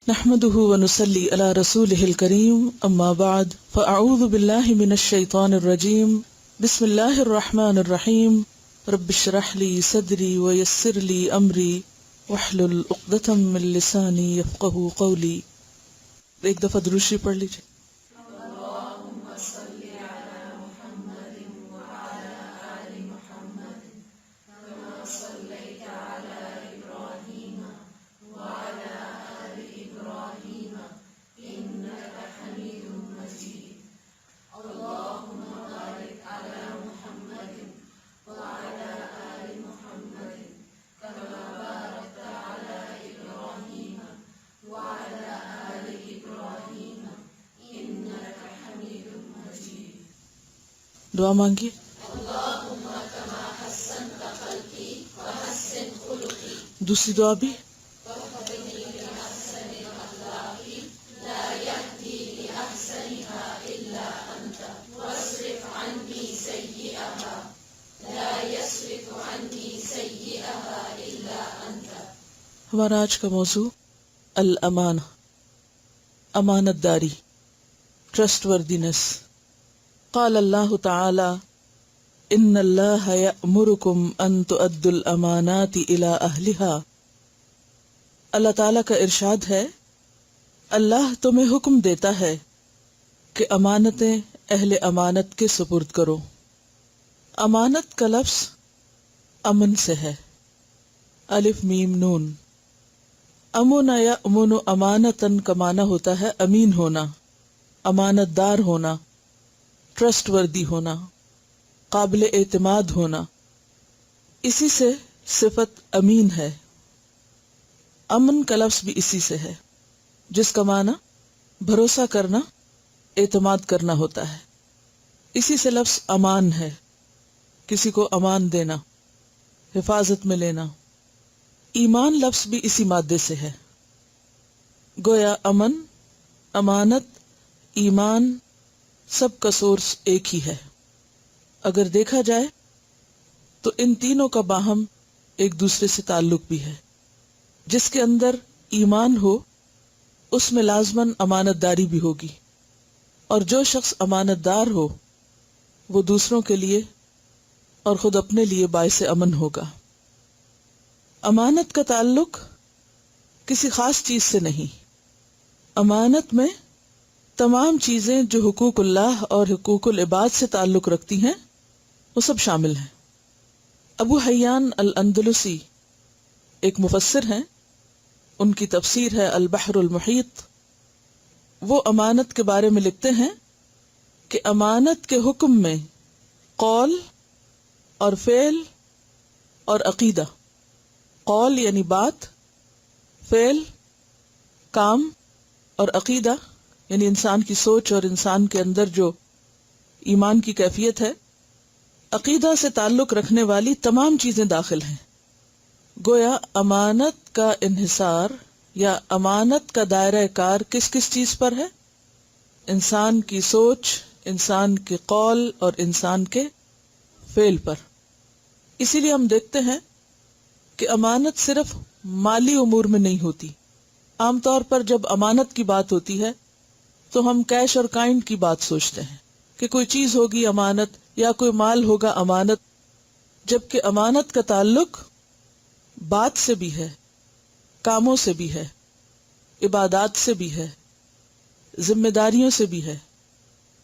نحمده ونصلي على رسوله الكريم اما بعد فاعوذ بالله من الشيطان الرجيم بسم الله الرحمن الرحيم رب اشرح لي صدري ويسر لي امري واحلل عقدة من لساني يفقهوا قولي. ایک دفعہ درود شریف پڑھ لیجیے. دعا مانگیے. دوسری دعا بھی ہمارا آج کا موضوع الامانہ، امانت داری، ٹرسٹ وردینس. قال اللہ تعالی ان اللہ یأمرکم ان تؤدوا الامانات الی اہلہا. اللہ تعالی کا ارشاد ہے، اللہ تمہیں حکم دیتا ہے کہ امانتیں اہل امانت کے سپرد کرو. امانت کا لفظ امن سے ہے، الف میم نون. امن یأمن امانتن کا معنی ہوتا ہے امین ہونا، امانت دار ہونا، ٹرسٹ وردی ہونا، قابل اعتماد ہونا. اسی سے صفت امین ہے. امن کا لفظ بھی اسی سے ہے، جس کا معنی بھروسہ کرنا، اعتماد کرنا ہوتا ہے. اسی سے لفظ امان ہے، کسی کو امان دینا، حفاظت میں لینا. ایمان لفظ بھی اسی مادے سے ہے. گویا امن، امانت، ایمان سب کا سورس ایک ہی ہے. اگر دیکھا جائے تو ان تینوں کا باہم ایک دوسرے سے تعلق بھی ہے. جس کے اندر ایمان ہو اس میں لازماً امانت داری بھی ہوگی، اور جو شخص امانت دار ہو وہ دوسروں کے لیے اور خود اپنے لیے باعث امن ہوگا. امانت کا تعلق کسی خاص چیز سے نہیں. امانت میں تمام چیزیں جو حقوق اللہ اور حقوق العباد سے تعلق رکھتی ہیں وہ سب شامل ہیں. ابو حیان الاندلسی ایک مفسر ہیں، ان کی تفسیر ہے البحر المحیط. وہ امانت کے بارے میں لکھتے ہیں کہ امانت کے حکم میں قول اور فعل اور عقیدہ، قول یعنی بات، فعل کام، اور عقیدہ یعنی انسان کی سوچ اور انسان کے اندر جو ایمان کی کیفیت ہے، عقیدہ سے تعلق رکھنے والی تمام چیزیں داخل ہیں. گویا امانت کا انحصار یا امانت کا دائرہ کار کس کس چیز پر ہے؟ انسان کی سوچ، انسان کے قول اور انسان کے فعل پر. اسی لیے ہم دیکھتے ہیں کہ امانت صرف مالی امور میں نہیں ہوتی. عام طور پر جب امانت کی بات ہوتی ہے تو ہم کیش اور کائنڈ کی بات سوچتے ہیں کہ کوئی چیز ہوگی امانت یا کوئی مال ہوگا امانت، جبکہ امانت کا تعلق بات سے بھی ہے، کاموں سے بھی ہے، عبادات سے بھی ہے، ذمہ داریوں سے بھی ہے،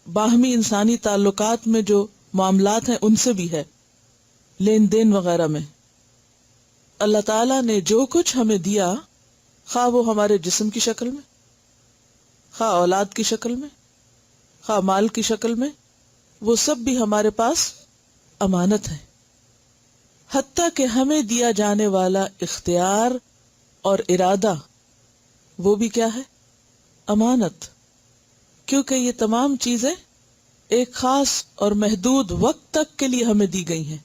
باہمی انسانی تعلقات میں جو معاملات ہیں ان سے بھی ہے، لین دین وغیرہ میں. اللہ تعالیٰ نے جو کچھ ہمیں دیا، خواہ وہ ہمارے جسم کی شکل میں، خواہ اولاد کی شکل میں، خواہ مال کی شکل میں، وہ سب بھی ہمارے پاس امانت ہے. حتیٰ کہ ہمیں دیا جانے والا اختیار اور ارادہ، وہ بھی کیا ہے؟ امانت. کیونکہ یہ تمام چیزیں ایک خاص اور محدود وقت تک کے لیے ہمیں دی گئی ہیں،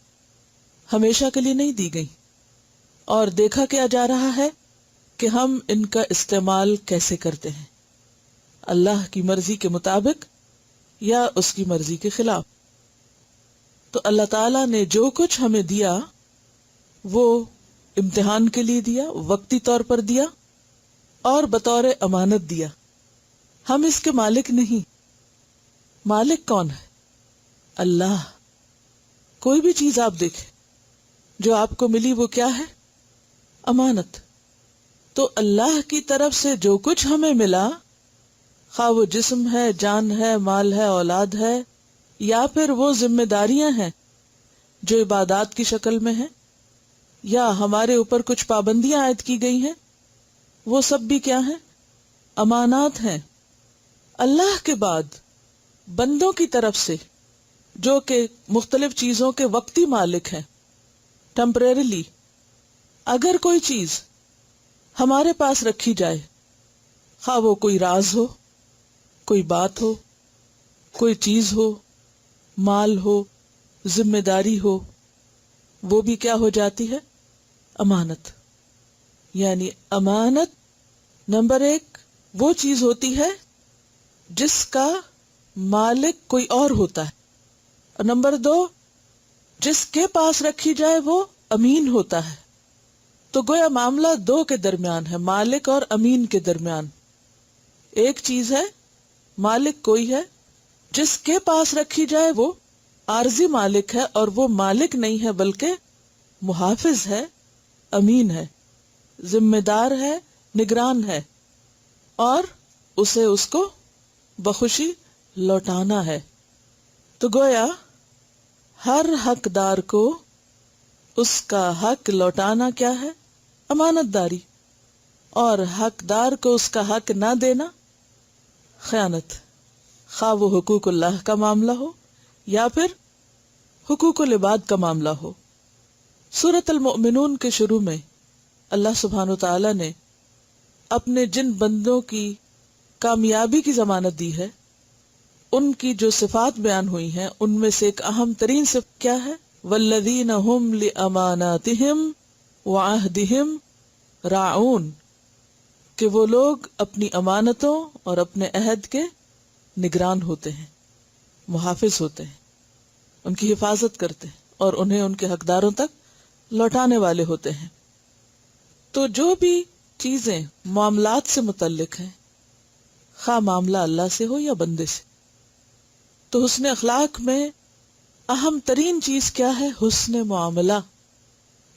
ہمیشہ کے لیے نہیں دی گئی. اور دیکھا کیا جا رہا ہے کہ ہم ان کا استعمال کیسے کرتے ہیں، اللہ کی مرضی کے مطابق یا اس کی مرضی کے خلاف. تو اللہ تعالیٰ نے جو کچھ ہمیں دیا وہ امتحان کے لیے دیا، وقتی طور پر دیا، اور بطور امانت دیا. ہم اس کے مالک نہیں. مالک کون ہے؟ اللہ. کوئی بھی چیز آپ دیکھیں جو آپ کو ملی وہ کیا ہے؟ امانت. تو اللہ کی طرف سے جو کچھ ہمیں ملا، خواہ وہ جسم ہے، جان ہے، مال ہے، اولاد ہے، یا پھر وہ ذمہ داریاں ہیں جو عبادات کی شکل میں ہیں، یا ہمارے اوپر کچھ پابندیاں عائد کی گئی ہیں، وہ سب بھی کیا ہیں؟ امانات ہیں. اللہ کے بعد بندوں کی طرف سے جو کہ مختلف چیزوں کے وقتی مالک ہیں، ٹیمپریریلی، اگر کوئی چیز ہمارے پاس رکھی جائے، خواہ وہ کوئی راز ہو، کوئی بات ہو، کوئی چیز ہو، مال ہو، ذمہ داری ہو، وہ بھی کیا ہو جاتی ہے؟ امانت. یعنی امانت نمبر 1 وہ چیز ہوتی ہے جس کا مالک کوئی اور ہوتا ہے، اور نمبر 2 جس کے پاس رکھی جائے وہ امین ہوتا ہے. تو گویا معاملہ دو کے درمیان ہے، مالک اور امین کے درمیان. ایک چیز ہے مالک کوئی ہے، جس کے پاس رکھی جائے وہ عارضی مالک ہے، اور وہ مالک نہیں ہے بلکہ محافظ ہے، امین ہے، ذمہ دار ہے، نگران ہے، اور اسے اس کو بخوشی لوٹانا ہے. تو گویا ہر حقدار کو اس کا حق لوٹانا کیا ہے؟ امانت داری. اور حقدار کو اس کا حق نہ دینا خیانت، خواہ وہ حقوق اللہ کا معاملہ ہو یا پھر حقوق العباد کا معاملہ ہو. سورۃ المؤمنون کے شروع میں اللہ سبحانہ و تعالی نے اپنے جن بندوں کی کامیابی کی ضمانت دی ہے، ان کی جو صفات بیان ہوئی ہیں، ان میں سے ایک اہم ترین صفت کیا ہے؟ والذین هم لاماناتہم وعہدہم راعون، کہ وہ لوگ اپنی امانتوں اور اپنے عہد کے نگران ہوتے ہیں، محافظ ہوتے ہیں، ان کی حفاظت کرتے ہیں اور انہیں ان کے حقداروں تک لوٹانے والے ہوتے ہیں. تو جو بھی چیزیں معاملات سے متعلق ہیں، خواہ معاملہ اللہ سے ہو یا بندے سے، تو حسن اخلاق میں اہم ترین چیز کیا ہے؟ حسن معاملہ.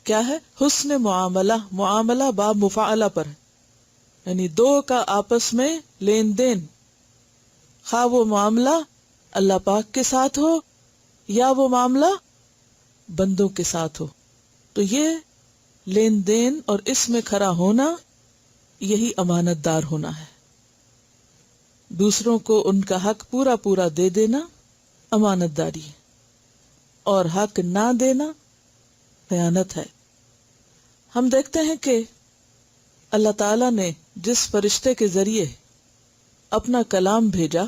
کیا ہے؟ حسن معاملہ. معاملہ باب مفاعلہ پر ہے، یعنی دو کا آپس میں لین دین، خواہ وہ معاملہ اللہ پاک کے ساتھ ہو یا وہ معاملہ بندوں کے ساتھ ہو. تو یہ لین دین اور اس میں کھڑا ہونا، یہی امانت دار ہونا ہے. دوسروں کو ان کا حق پورا پورا دے دینا امانت داری ہے، اور حق نہ دینا خیانت ہے. ہم دیکھتے ہیں کہ اللہ تعالی نے جس فرشتے کے ذریعے اپنا کلام بھیجا،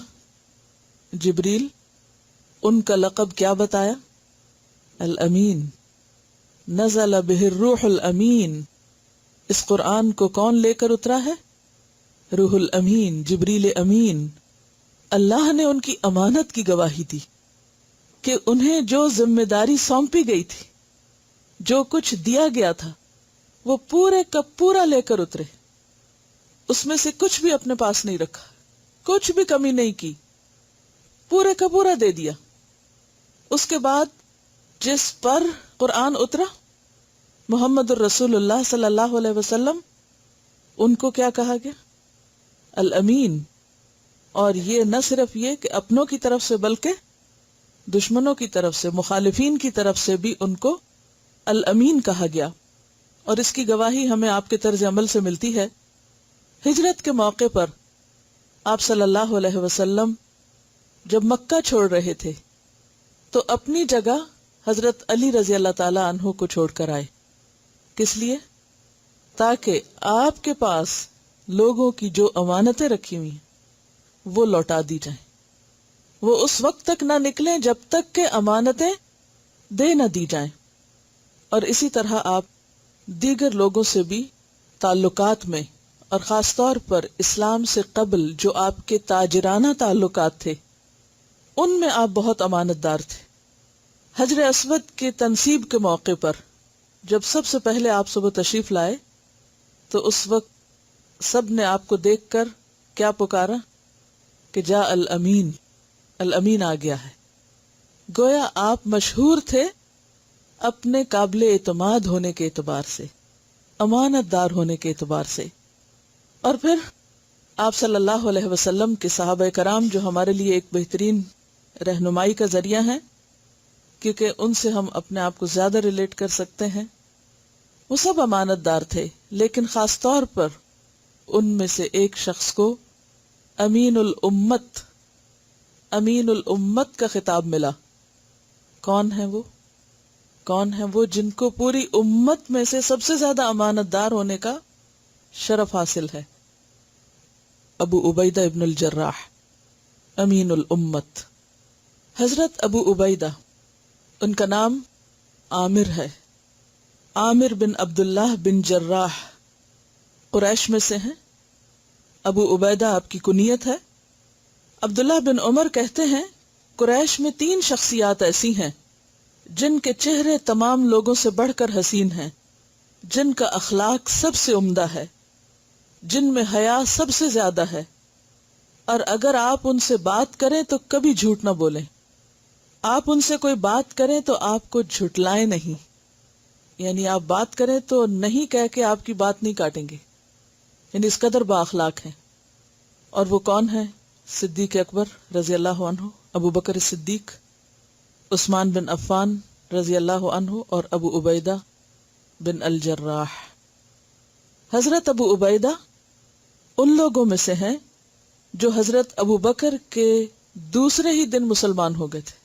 جبریل، ان کا لقب کیا بتایا؟ الامین. نزل بہ الروح الامین. اس قرآن کو کون لے کر اترا ہے؟ روح الامین، جبریل امین. اللہ نے ان کی امانت کی گواہی دی کہ انہیں جو ذمہ داری سونپی گئی تھی، جو کچھ دیا گیا تھا، وہ پورے کا پورا لے کر اترے. اس میں سے کچھ بھی اپنے پاس نہیں رکھا، کچھ بھی کمی نہیں کی، پورے کا پورا دے دیا. اس کے بعد جس پر قرآن اترا، محمد الرسول اللہ صلی اللہ علیہ وسلم، ان کو کیا کہا گیا؟ الامین. اور یہ نہ صرف یہ کہ اپنوں کی طرف سے بلکہ دشمنوں کی طرف سے، مخالفین کی طرف سے بھی ان کو الامین کہا گیا. اور اس کی گواہی ہمیں آپ کے طرز عمل سے ملتی ہے. ہجرت کے موقع پر آپ صلی اللہ علیہ وسلم جب مکہ چھوڑ رہے تھے تو اپنی جگہ حضرت علی رضی اللہ تعالی عنہ کو چھوڑ کر آئے. کس لیے؟ تاکہ آپ کے پاس لوگوں کی جو امانتیں رکھی ہوئی ہیں وہ لوٹا دی جائیں. وہ اس وقت تک نہ نکلیں جب تک کہ امانتیں دے نہ دی جائیں. اور اسی طرح آپ دیگر لوگوں سے بھی تعلقات میں، اور خاص طور پر اسلام سے قبل جو آپ کے تاجرانہ تعلقات تھے، ان میں آپ بہت امانت دار تھے. حجر اسود کے تنصیب کے موقع پر جب سب سے پہلے آپ صبح تشریف لائے تو اس وقت سب نے آپ کو دیکھ کر کیا پکارا کہ جاء الامین، الامین آ گیا ہے۔ گویا آپ مشہور تھے اپنے قابل اعتماد ہونے کے اعتبار سے، امانت دار ہونے کے اعتبار سے۔ اور پھر آپ صلی اللہ علیہ وسلم کے صحابہ کرام جو ہمارے لیے ایک بہترین رہنمائی کا ذریعہ ہیں، کیونکہ ان سے ہم اپنے آپ کو زیادہ ریلیٹ کر سکتے ہیں، وہ سب امانت دار تھے، لیکن خاص طور پر ان میں سے ایک شخص کو امین الامت، امین الامت کا خطاب ملا۔ کون ہے وہ؟ کون ہے وہ جن کو پوری امت میں سے سب سے زیادہ امانت دار ہونے کا شرف حاصل ہے؟ ابو عبیدہ ابن الجراح، امین الامت۔ حضرت ابو عبیدہ، ان کا نام عامر ہے، عامر بن عبداللہ بن جراح، قریش میں سے ہیں۔ ابو عبیدہ آپ کی کنیت ہے۔ عبداللہ بن عمر کہتے ہیں قریش میں 3 شخصیات ایسی ہیں جن کے چہرے تمام لوگوں سے بڑھ کر حسین ہیں، جن کا اخلاق سب سے عمدہ ہے، جن میں حیا سب سے زیادہ ہے، اور اگر آپ ان سے بات کریں تو کبھی جھوٹ نہ بولیں۔ آپ ان سے کوئی بات کریں تو آپ کو جھٹلائیں نہیں، یعنی آپ بات کریں تو نہیں کہہ کے آپ کی بات نہیں کاٹیں گے، یعنی اس قدر با اخلاق ہیں۔ اور وہ کون ہے؟ صدیق اکبر رضی اللہ عنہ، ابو بکر صدیق، عثمان بن عفان رضی اللہ عنہ، اور ابو عبیدہ بن الجراح۔ حضرت ابو عبیدہ ان لوگوں میں سے ہیں جو حضرت ابو بکر کے دوسرے ہی دن مسلمان ہو گئے تھے،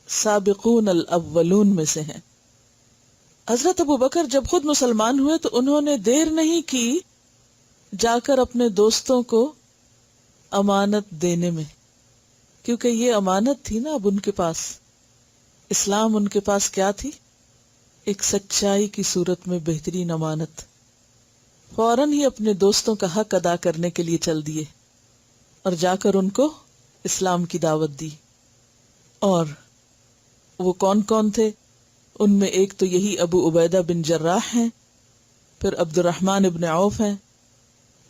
سابقون الاولون میں سے ہیں۔ حضرت ابو بکر جب خود مسلمان ہوئے تو انہوں نے دیر نہیں کی جا کر اپنے دوستوں کو امانت دینے میں، کیونکہ یہ امانت تھی نا اب ان کے پاس۔ اسلام ان کے پاس کیا تھی؟ ایک سچائی کی صورت میں بہترین امانت۔ فوراً ہی اپنے دوستوں کا حق ادا کرنے کے لیے چل دیے اور جا کر ان کو اسلام کی دعوت دی۔ اور وہ کون کون تھے؟ ان میں ایک تو یہی ابو عبیدہ بن جراح ہیں، پھر عبد الرحمن ابن عوف ہیں،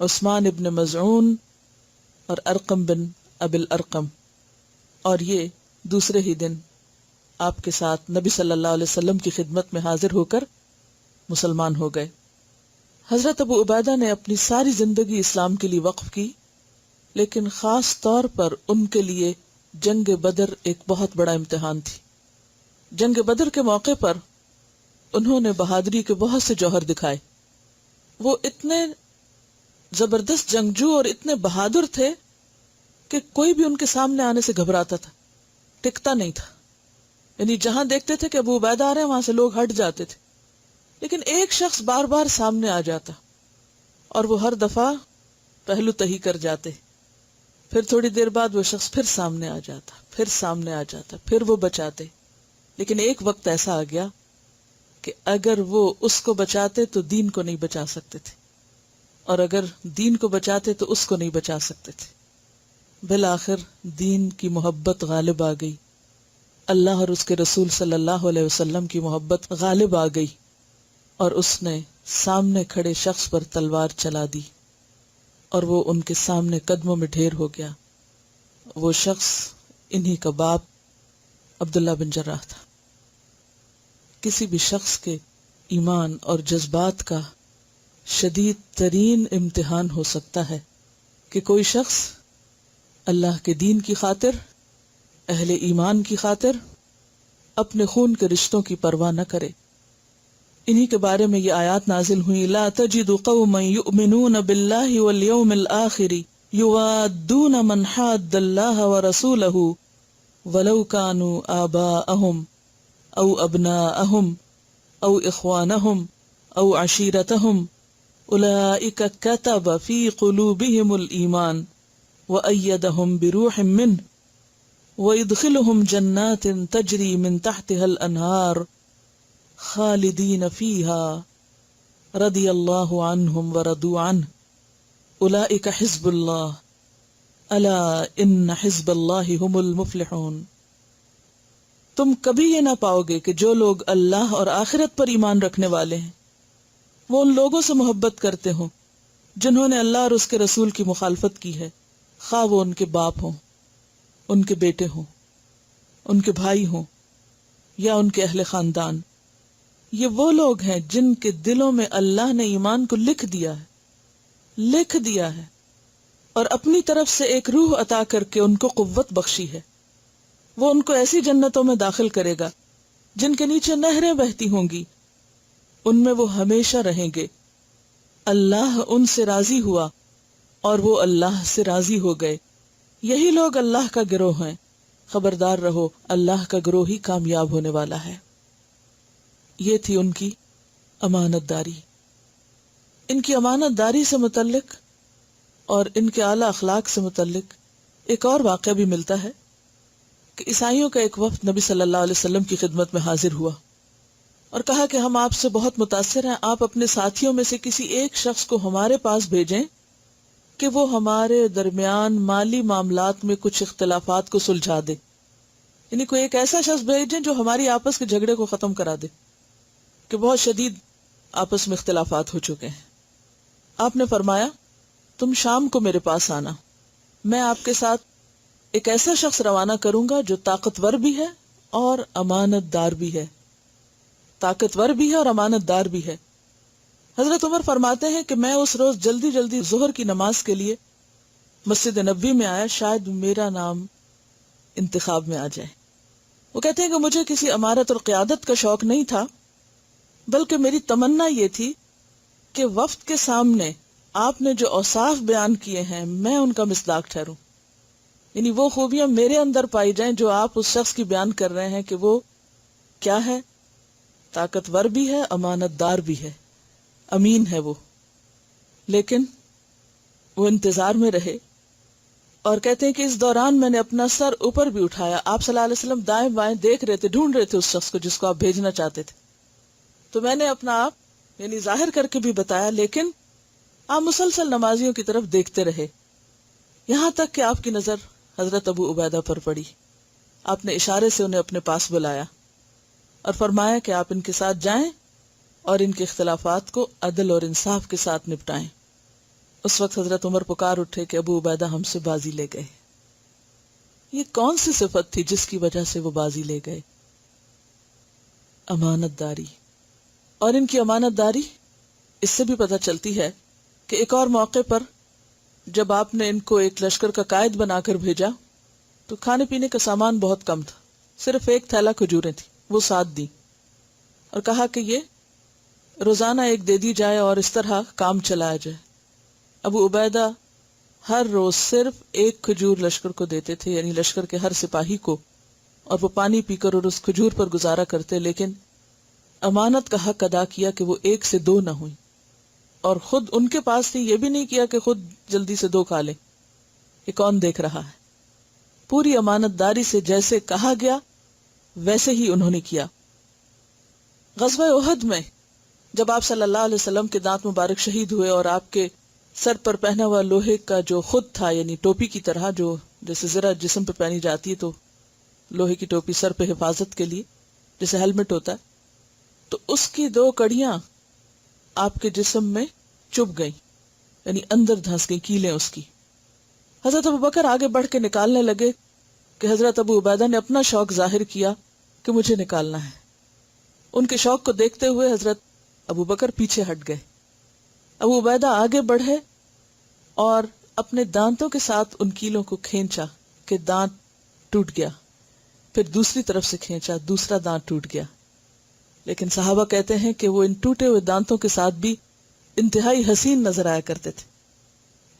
عثمان ابن مزعون، اور ارقم بن ابی الارقم۔ اور یہ دوسرے ہی دن آپ کے ساتھ نبی صلی اللہ علیہ وسلم کی خدمت میں حاضر ہو کر مسلمان ہو گئے۔ حضرت ابو عبیدہ نے اپنی ساری زندگی اسلام کے لیے وقف کی، لیکن خاص طور پر ان کے لیے جنگ بدر ایک بہت بڑا امتحان تھی۔ جنگ بدر کے موقع پر انہوں نے بہادری کے بہت سے جوہر دکھائے۔ وہ اتنے زبردست جنگجو اور اتنے بہادر تھے کہ کوئی بھی ان کے سامنے آنے سے گھبراتا تھا، ٹکتا نہیں تھا، یعنی جہاں دیکھتے تھے کہ ابو عبیدہ آ رہے ہیں وہاں سے لوگ ہٹ جاتے تھے، لیکن ایک شخص بار بار سامنے آ جاتا اور وہ ہر دفعہ پہلو تہی کر جاتے۔ پھر تھوڑی دیر بعد وہ شخص پھر سامنے آ جاتا، پھر سامنے آ جاتا، پھر وہ بچاتے۔ لیکن ایک وقت ایسا آ گیا کہ اگر وہ اس کو بچاتے تو دین کو نہیں بچا سکتے تھے، اور اگر دین کو بچاتے تو اس کو نہیں بچا سکتے تھے۔ بالآخر دین کی محبت غالب آ گئی، اللہ اور اس کے رسول صلی اللہ علیہ وسلم کی محبت غالب آ گئی، اور اس نے سامنے کھڑے شخص پر تلوار چلا دی، اور وہ ان کے سامنے قدموں میں ڈھیر ہو گیا۔ وہ شخص انہی کا باپ عبداللہ بن جراح تھا۔ کسی بھی شخص کے ایمان اور جذبات کا شدید ترین امتحان ہو سکتا ہے کہ کوئی شخص اللہ کے دین کی خاطر، اہل ایمان کی خاطر اپنے خون کے رشتوں کی پرواہ نہ کرے۔ انہی کے بارے میں یہ آیات نازل ہوئی، لا تجد قوما یؤمنون باللہ والیوم الآخر یوادون من حاد اللہ ورسولہ ولو كانوا آباءهم او ابناءهم او اخوانهم او عشیرتهم اولئک كتب في قلوبهم الایمان وأيدهم بروح منه ويدخلهم جنات تجري من تحتها الأنهار خالدين فيها رضي الله عنهم ورضوا عنه أولئك حزب الله ألا إن حزب الله هم المفلحون۔ تم کبھی یہ نہ پاؤ گے کہ جو لوگ اللہ اور آخرت پر ایمان رکھنے والے ہیں وہ ان لوگوں سے محبت کرتے ہوں جنہوں نے اللہ اور اس کے رسول کی مخالفت کی ہے، خواہ وہ ان کے باپ ہوں، ان کے بیٹے ہوں، ان کے بھائی ہوں یا ان کے اہل خاندان، یہ وہ لوگ ہیں جن کے دلوں میں اللہ نے ایمان کو لکھ دیا ہے اور اپنی طرف سے ایک روح عطا کر کے ان کو قوت بخشی ہے۔ وہ ان کو ایسی جنتوں میں داخل کرے گا جن کے نیچے نہریں بہتی ہوں گی، ان میں وہ ہمیشہ رہیں گے۔ اللہ ان سے راضی ہوا اور وہ اللہ سے راضی ہو گئے۔ یہی لوگ اللہ کا گروہ ہیں، خبردار رہو اللہ کا گروہ ہی کامیاب ہونے والا ہے۔ یہ تھی ان کی امانت داری۔ ان کی امانت داری سے متعلق اور ان کے اعلیٰ اخلاق سے متعلق ایک اور واقعہ بھی ملتا ہے کہ عیسائیوں کا ایک وفد نبی صلی اللہ علیہ وسلم کی خدمت میں حاضر ہوا اور کہا کہ ہم آپ سے بہت متاثر ہیں، آپ اپنے ساتھیوں میں سے کسی ایک شخص کو ہمارے پاس بھیجیں کہ وہ ہمارے درمیان مالی معاملات میں کچھ اختلافات کو سلجھا دے، یعنی کوئی ایک ایسا شخص بھیجیں جو ہماری آپس کے جھگڑے کو ختم کرا دے کہ بہت شدید آپس میں اختلافات ہو چکے ہیں۔ آپ نے فرمایا تم شام کو میرے پاس آنا، میں آپ کے ساتھ ایک ایسا شخص روانہ کروں گا جو طاقتور بھی ہے اور امانت دار بھی ہے، اور امانت دار بھی ہے۔ حضرت عمر فرماتے ہیں کہ میں اس روز جلدی جلدی ظہر کی نماز کے لیے مسجد نبوی میں آیا، شاید میرا نام انتخاب میں آ جائے۔ وہ کہتے ہیں کہ مجھے کسی امارت اور قیادت کا شوق نہیں تھا، بلکہ میری تمنا یہ تھی کہ وفد کے سامنے آپ نے جو اوصاف بیان کیے ہیں میں ان کا مصداق ٹھہروں، یعنی وہ خوبیاں میرے اندر پائی جائیں جو آپ اس شخص کی بیان کر رہے ہیں کہ وہ کیا ہے، طاقتور بھی ہے، امانت دار بھی ہے، امین ہے وہ۔ لیکن وہ انتظار میں رہے اور کہتے ہیں کہ اس دوران میں نے اپنا سر اوپر بھی اٹھایا، آپ صلی اللہ علیہ وسلم دائیں بائیں دیکھ رہے تھے، ڈھونڈ رہے تھے اس شخص کو جس کو آپ بھیجنا چاہتے تھے، تو میں نے اپنا آپ یعنی ظاہر کر کے بھی بتایا، لیکن آپ مسلسل نمازیوں کی طرف دیکھتے رہے، یہاں تک کہ آپ کی نظر حضرت ابو عبیدہ پر پڑی۔ آپ نے اشارے سے انہیں اپنے پاس بلایا اور فرمایا کہ آپ ان کے ساتھ جائیں اور ان کے اختلافات کو عدل اور انصاف کے ساتھ نپٹائیں۔ اس وقت حضرت عمر پکار اٹھے کہ ابو عبیدہ ہم سے بازی لے گئے۔ یہ کون سی صفت تھی جس کی وجہ سے وہ بازی لے گئے؟ امانت داری۔ اور ان کی امانت داری اس سے بھی پتہ چلتی ہے کہ ایک اور موقع پر جب آپ نے ان کو ایک لشکر کا قائد بنا کر بھیجا تو کھانے پینے کا سامان بہت کم تھا، صرف ایک تھیلا کھجوریں تھی، وہ ساتھ دی اور کہا کہ یہ روزانہ ایک دے دی جائے اور اس طرح کام چلایا جائے۔ ابو عبیدہ ہر روز صرف ایک کھجور لشکر کو دیتے تھے، یعنی لشکر کے ہر سپاہی کو، اور وہ پانی پی کر اور اس کھجور پر گزارا کرتے، لیکن امانت کا حق ادا کیا کہ وہ ایک سے دو نہ ہوئی، اور خود ان کے پاس تھی، یہ بھی نہیں کیا کہ خود جلدی سے دو کھا لے، یہ کون دیکھ رہا ہے۔ پوری امانت داری سے جیسے کہا گیا ویسے ہی انہوں نے کیا۔ غزوہ احد میں جب آپ صلی اللہ علیہ وسلم کے دانت مبارک شہید ہوئے اور آپ کے سر پر پہنا ہوا لوہے کا جو خود تھا، یعنی ٹوپی کی طرح جو جیسے زرہ جسم پہ پہنی جاتی ہے، تو لوہے کی ٹوپی سر پہ حفاظت کے لیے جیسے ہیلمٹ ہوتا ہے، تو اس کی دو کڑیاں آپ کے جسم میں چبھ گئیں، یعنی اندر دھنس گئی کیلیں اس کی۔ حضرت ابو بکر آگے بڑھ کے نکالنے لگے کہ حضرت ابو عبیدہ نے اپنا شوق ظاہر کیا کہ مجھے نکالنا ہے۔ ان کے شوق کو دیکھتے ہوئے حضرت ابو بکر پیچھے ہٹ گئے، ابو عبیدہ آگے بڑھے اور اپنے دانتوں کے ساتھ ان کیلوں کو کھینچا کہ دانت ٹوٹ گیا، پھر دوسری طرف سے کھینچا، دوسرا دانت ٹوٹ گیا۔ لیکن صحابہ کہتے ہیں کہ وہ ان ٹوٹے ہوئے دانتوں کے ساتھ بھی انتہائی حسین نظر آیا کرتے تھے،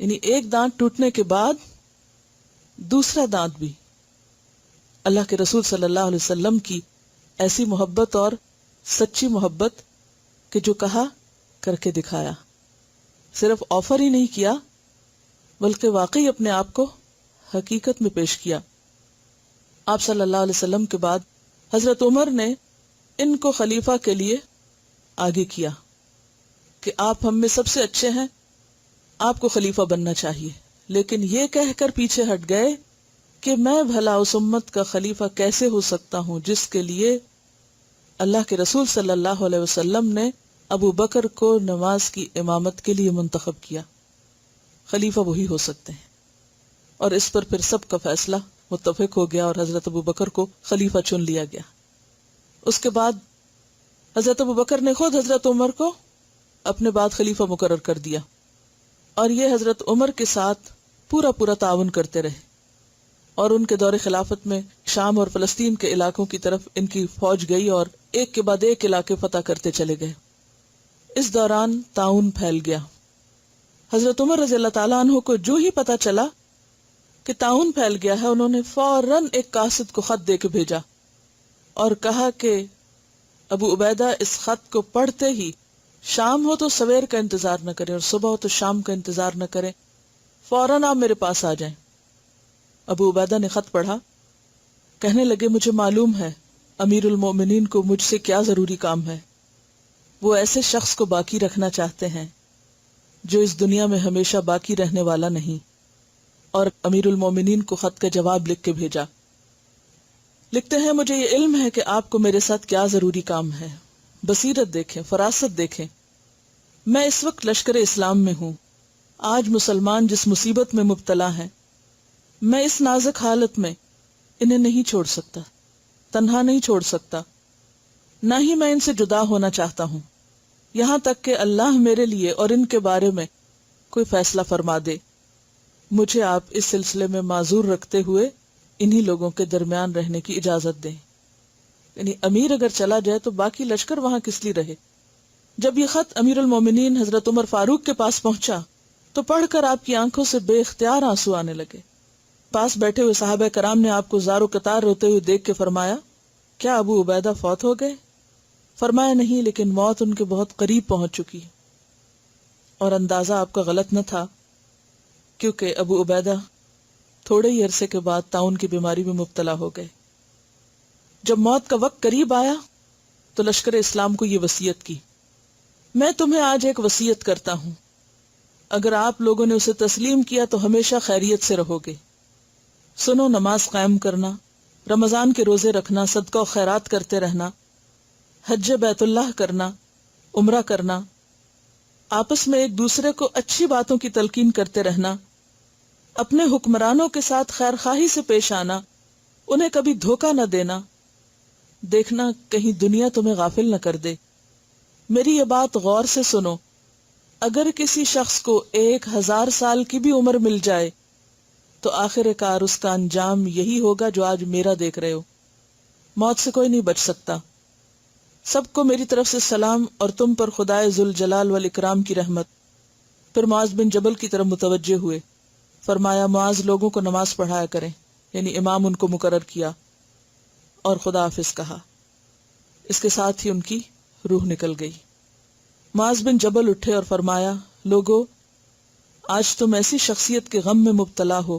یعنی ایک دانت ٹوٹنے کے بعد دوسرا دانت بھی اللہ کے رسول صلی اللہ علیہ وسلم کی ایسی محبت اور سچی محبت کہ جو کہا کر کے دکھایا، صرف آفر ہی نہیں کیا بلکہ واقعی اپنے آپ کو حقیقت میں پیش کیا۔ آپ صلی اللہ علیہ وسلم کے بعد حضرت عمر نے ان کو خلیفہ کے لیے آگے کیا کہ آپ ہم میں سب سے اچھے ہیں، آپ کو خلیفہ بننا چاہیے، لیکن یہ کہہ کر پیچھے ہٹ گئے کہ میں بھلا اس امت کا خلیفہ کیسے ہو سکتا ہوں جس کے لیے اللہ کے رسول صلی اللہ علیہ وسلم نے ابو بکر کو نماز کی امامت کے لیے منتخب کیا۔ خلیفہ وہی ہو سکتے ہیں. اور اس پر پھر سب کا فیصلہ متفق ہو گیا اور حضرت ابوبکر کو خلیفہ چن لیا گیا. اس کے بعد حضرت ابوبکر نے خود حضرت عمر کو اپنے بعد خلیفہ مقرر کر دیا، اور یہ حضرت عمر کے ساتھ پورا تعاون کرتے رہے، اور ان کے دور خلافت میں شام اور فلسطین کے علاقوں کی طرف ان کی فوج گئی اور ایک کے بعد ایک علاقے فتح کرتے چلے گئے. اس دوران تعاون پھیل گیا. حضرت عمر رضی اللہ تعالیٰ عنہ کو جو ہی پتا چلا کہ تعاون پھیل گیا ہے، انہوں نے فوراً ایک قاصد کو خط دے کے بھیجا اور کہا کہ ابو عبیدہ اس خط کو پڑھتے ہی شام ہو تو سویر کا انتظار نہ کریں اور صبح ہو تو شام کا انتظار نہ کریں، فوراً آپ میرے پاس آ جائیں. ابو عبیدہ نے خط پڑھا، کہنے لگے مجھے معلوم ہے امیر المومنین کو مجھ سے کیا ضروری کام ہے. وہ ایسے شخص کو باقی رکھنا چاہتے ہیں جو اس دنیا میں ہمیشہ باقی رہنے والا نہیں. اور امیر المومنین کو خط کا جواب لکھ کے بھیجا. لکھتے ہیں مجھے یہ علم ہے کہ آپ کو میرے ساتھ کیا ضروری کام ہے. بصیرت دیکھیں، فراست دیکھیں. میں اس وقت لشکر اسلام میں ہوں. آج مسلمان جس مصیبت میں مبتلا ہیں، میں اس نازک حالت میں انہیں نہیں چھوڑ سکتا، تنہا نہیں چھوڑ سکتا، نہ ہی میں ان سے جدا ہونا چاہتا ہوں، یہاں تک کہ اللہ میرے لیے اور ان کے بارے میں کوئی فیصلہ فرما دے. مجھے آپ اس سلسلے میں معذور رکھتے ہوئے انہی لوگوں کے درمیان رہنے کی اجازت دیں. یعنی امیر اگر چلا جائے تو باقی لشکر وہاں کس لیے رہے. جب یہ خط امیر المومنین حضرت عمر فاروق کے پاس پہنچا تو پڑھ کر آپ کی آنکھوں سے بے اختیار آنسو آنے لگے. پاس بیٹھے ہوئے صحابہ کرام نے آپ کو زار و قطار روتے ہوئے دیکھ کے فرمایا، کیا ابو عبیدہ فوت ہو گئے؟ فرمایا نہیں، لیکن موت ان کے بہت قریب پہنچ چکی. اور اندازہ آپ کا غلط نہ تھا، کیونکہ ابو عبیدہ تھوڑے ہی عرصے کے بعد طاعون کی بیماری میں مبتلا ہو گئے. جب موت کا وقت قریب آیا تو لشکر اسلام کو یہ وصیت کی، میں تمہیں آج ایک وصیت کرتا ہوں، اگر آپ لوگوں نے اسے تسلیم کیا تو ہمیشہ خیریت سے رہو گے. سنو، نماز قائم کرنا، رمضان کے روزے رکھنا، صدقہ و خیرات کرتے رہنا، حج بیت اللہ کرنا، عمرہ کرنا، آپس میں ایک دوسرے کو اچھی باتوں کی تلقین کرتے رہنا، اپنے حکمرانوں کے ساتھ خیر خواہی سے پیش آنا، انہیں کبھی دھوکہ نہ دینا، دیکھنا کہیں دنیا تمہیں غافل نہ کر دے. میری یہ بات غور سے سنو، اگر کسی شخص کو 1000 سال کی بھی عمر مل جائے تو آخر کار اس کا انجام یہی ہوگا جو آج میرا دیکھ رہے ہو. موت سے کوئی نہیں بچ سکتا. سب کو میری طرف سے سلام اور تم پر خدائے ذوالجلال والاکرام کی رحمت. پھر معاذ بن جبل کی طرف متوجہ ہوئے، فرمایا معاذ لوگوں کو نماز پڑھایا کریں، یعنی امام ان کو مقرر کیا، اور خدا حافظ کہا. اس کے ساتھ ہی ان کی روح نکل گئی. معاذ بن جبل اٹھے اور فرمایا، لوگو، آج تم ایسی شخصیت کے غم میں مبتلا ہو،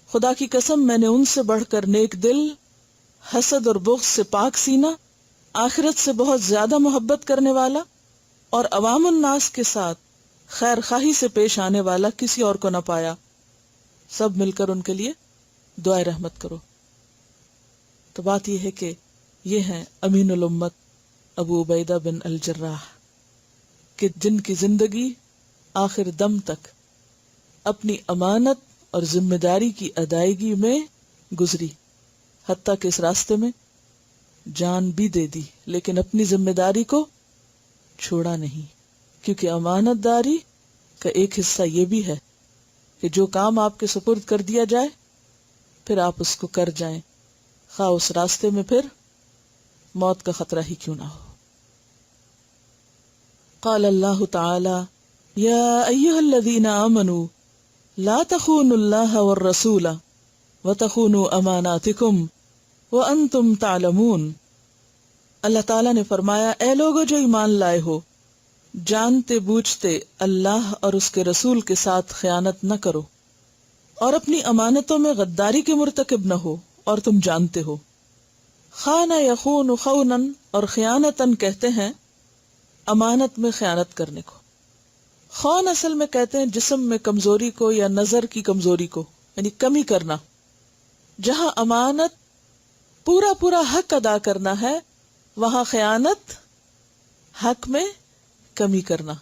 خدا کی قسم میں نے ان سے بڑھ کر نیک دل، حسد اور بغض سے پاک سینہ، آخرت سے بہت زیادہ محبت کرنے والا اور عوام الناس کے ساتھ خیر خواہی سے پیش آنے والا کسی اور کو نہ پایا. سب مل کر ان کے لیے دعائے رحمت کرو. تو بات یہ ہے کہ یہ ہیں امین الامت ابو عبیدہ بن الجراح، کہ جن کی زندگی آخر دم تک اپنی امانت اور ذمہ داری کی ادائیگی میں گزری، حتیٰ کہ اس راستے میں جان بھی دے دی، لیکن اپنی ذمہ داری کو چھوڑا نہیں. کیونکہ امانت داری کا ایک حصہ یہ بھی ہے کہ جو کام آپ کے سپرد کر دیا جائے پھر آپ اس کو کر جائیں، خواہ اس راستے میں پھر موت کا خطرہ ہی کیوں نہ ہو. قال اللہ تعالی یا ایھا الذین آمنوا لا تخونوا اللہ والرسول وتخونوا اماناتکم وانتم تعلمون. اللہ تعالیٰ نے فرمایا، اے لوگو جو ایمان لائے ہو، جانتے بوجھتے اللہ اور اس کے رسول کے ساتھ خیانت نہ کرو، اور اپنی امانتوں میں غداری کے مرتکب نہ ہو، اور تم جانتے ہو. خان یخون خونا، اور خیانتاً کہتے ہیں امانت میں خیانت کرنے کو. خون اصل میں کہتے ہیں جسم میں کمزوری کو یا نظر کی کمزوری کو، یعنی کمی کرنا. جہاں امانت پورا حق ادا کرنا ہے، وہاں خیانت حق میں کمی کرنا.